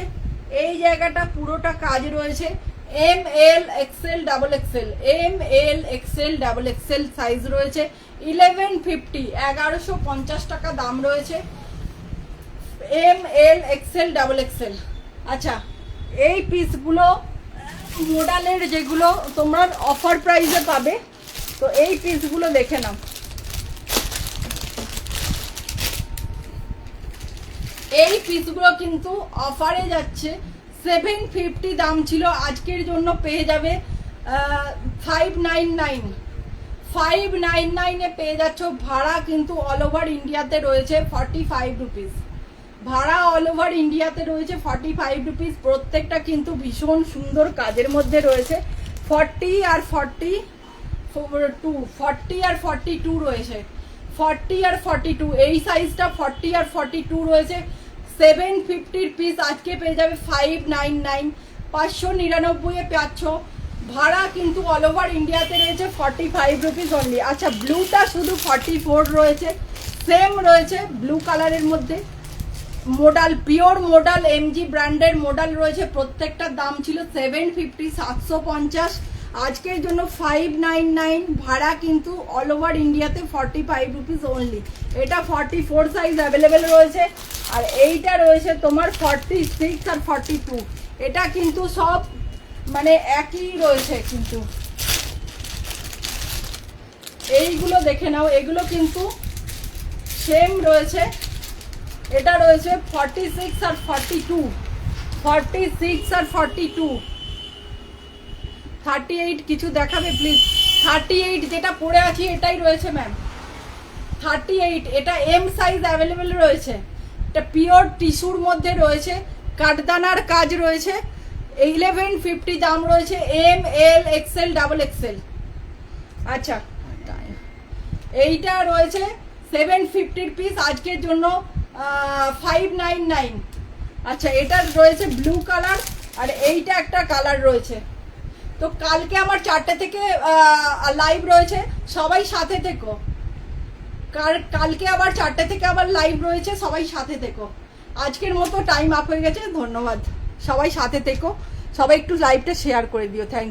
এই জায়গাটা পুরোটা কাজ রয়েছে। M L XL double XL, M L XL double XL size রয়েছে 1150, 1150 টাকা দাম রয়েছে M L XL double XL. আচ্ছা, এই পিসগুলো মোডালের যেগুলো তোমরা অফার প্রাইসে পাবে, তো এই পিসগুলো দেখে নাও। এই পিসগুলো কিন্তু অফারে যাচ্ছে 750 দাম ছিল, আজকের জন্য পেয়ে যাবে 599, 599 এ পেয়ে যাচ্ছ। ভাড়া কিন্তু অল ওভার ইন্ডিয়াতে রয়েছে 45 রুপিস, ভাড়া অল ওভার ইন্ডিয়াতে রয়েছে 45 রুপিস। প্রত্যেকটা কিন্তু ভীষণ সুন্দর কাজের মধ্যে রয়েছে। 40 আর 42, 40 আর 42 রয়েছে, 40 আর 42, এই সাইজটা 40 আর 42 রয়েছে। 750 পিস আজকে পেয়ে যাবে 599, 599 এ পাচ্ছ। ভাড়া কিন্তু অল ওভার ইন্ডিয়াতে রয়েছে 45 রুপিস অনলি। আচ্ছা, ব্লুটা শুধু 44 রয়েছে, সেম রয়েছে ব্লু কালারের মধ্যে। মডাল, পিওর মডাল, এমজি ব্র্যান্ডের মডাল রয়েছে। প্রত্যেকটার দাম ছিল 750, 750, আজকের জন্য 599। ভাড়া কিন্তু অল ওভার ইন্ডিয়াতে 45 রুপিস অনলি। এটা 44 সাইজ অ্যাভেলেবেল রয়েছে, আর এইটা রয়েছে তোমার 46 আর 42। এটা কিন্তু সব মানে একই রয়েছে, কিন্তু এইগুলো দেখে নাও, এগুলো কিন্তু সেম রয়েছে। এটা রয়েছে 46 আর 42, 46 আর 42, 38 কিছু দেখাবে প্লিজ। 38 যেটা পরে আছি এটাই রয়েছে ম্যাম, 38। এটা এম সাইজ অ্যাভেলেবেল রয়েছে। এটা পিওর টিস্যুর মধ্যে রয়েছে, কাঠদানার কাজ রয়েছে। 1150 দাম রয়েছে, M L XL double XL. আচ্ছা, এইটা রয়েছে 750 পিস, আজকের জন্য 599। আচ্ছা, এটা রয়েছে ব্লু কালার, আর এইটা একটা কালার রয়েছে। তো কালকে আমার 4টে থেকে লাইভ রয়েছে, সবাই সাথে থেকো। কালকে আবার 4টে থেকে আবার লাইভ রয়েছে, সবাই সাথে থেকো। আজকের মতো টাইম আপ হয়ে গেছে, ধন্যবাদ। সবাই সাথে থেকো, সবাই একটু লাইভটা শেয়ার করে দিও। Thank you.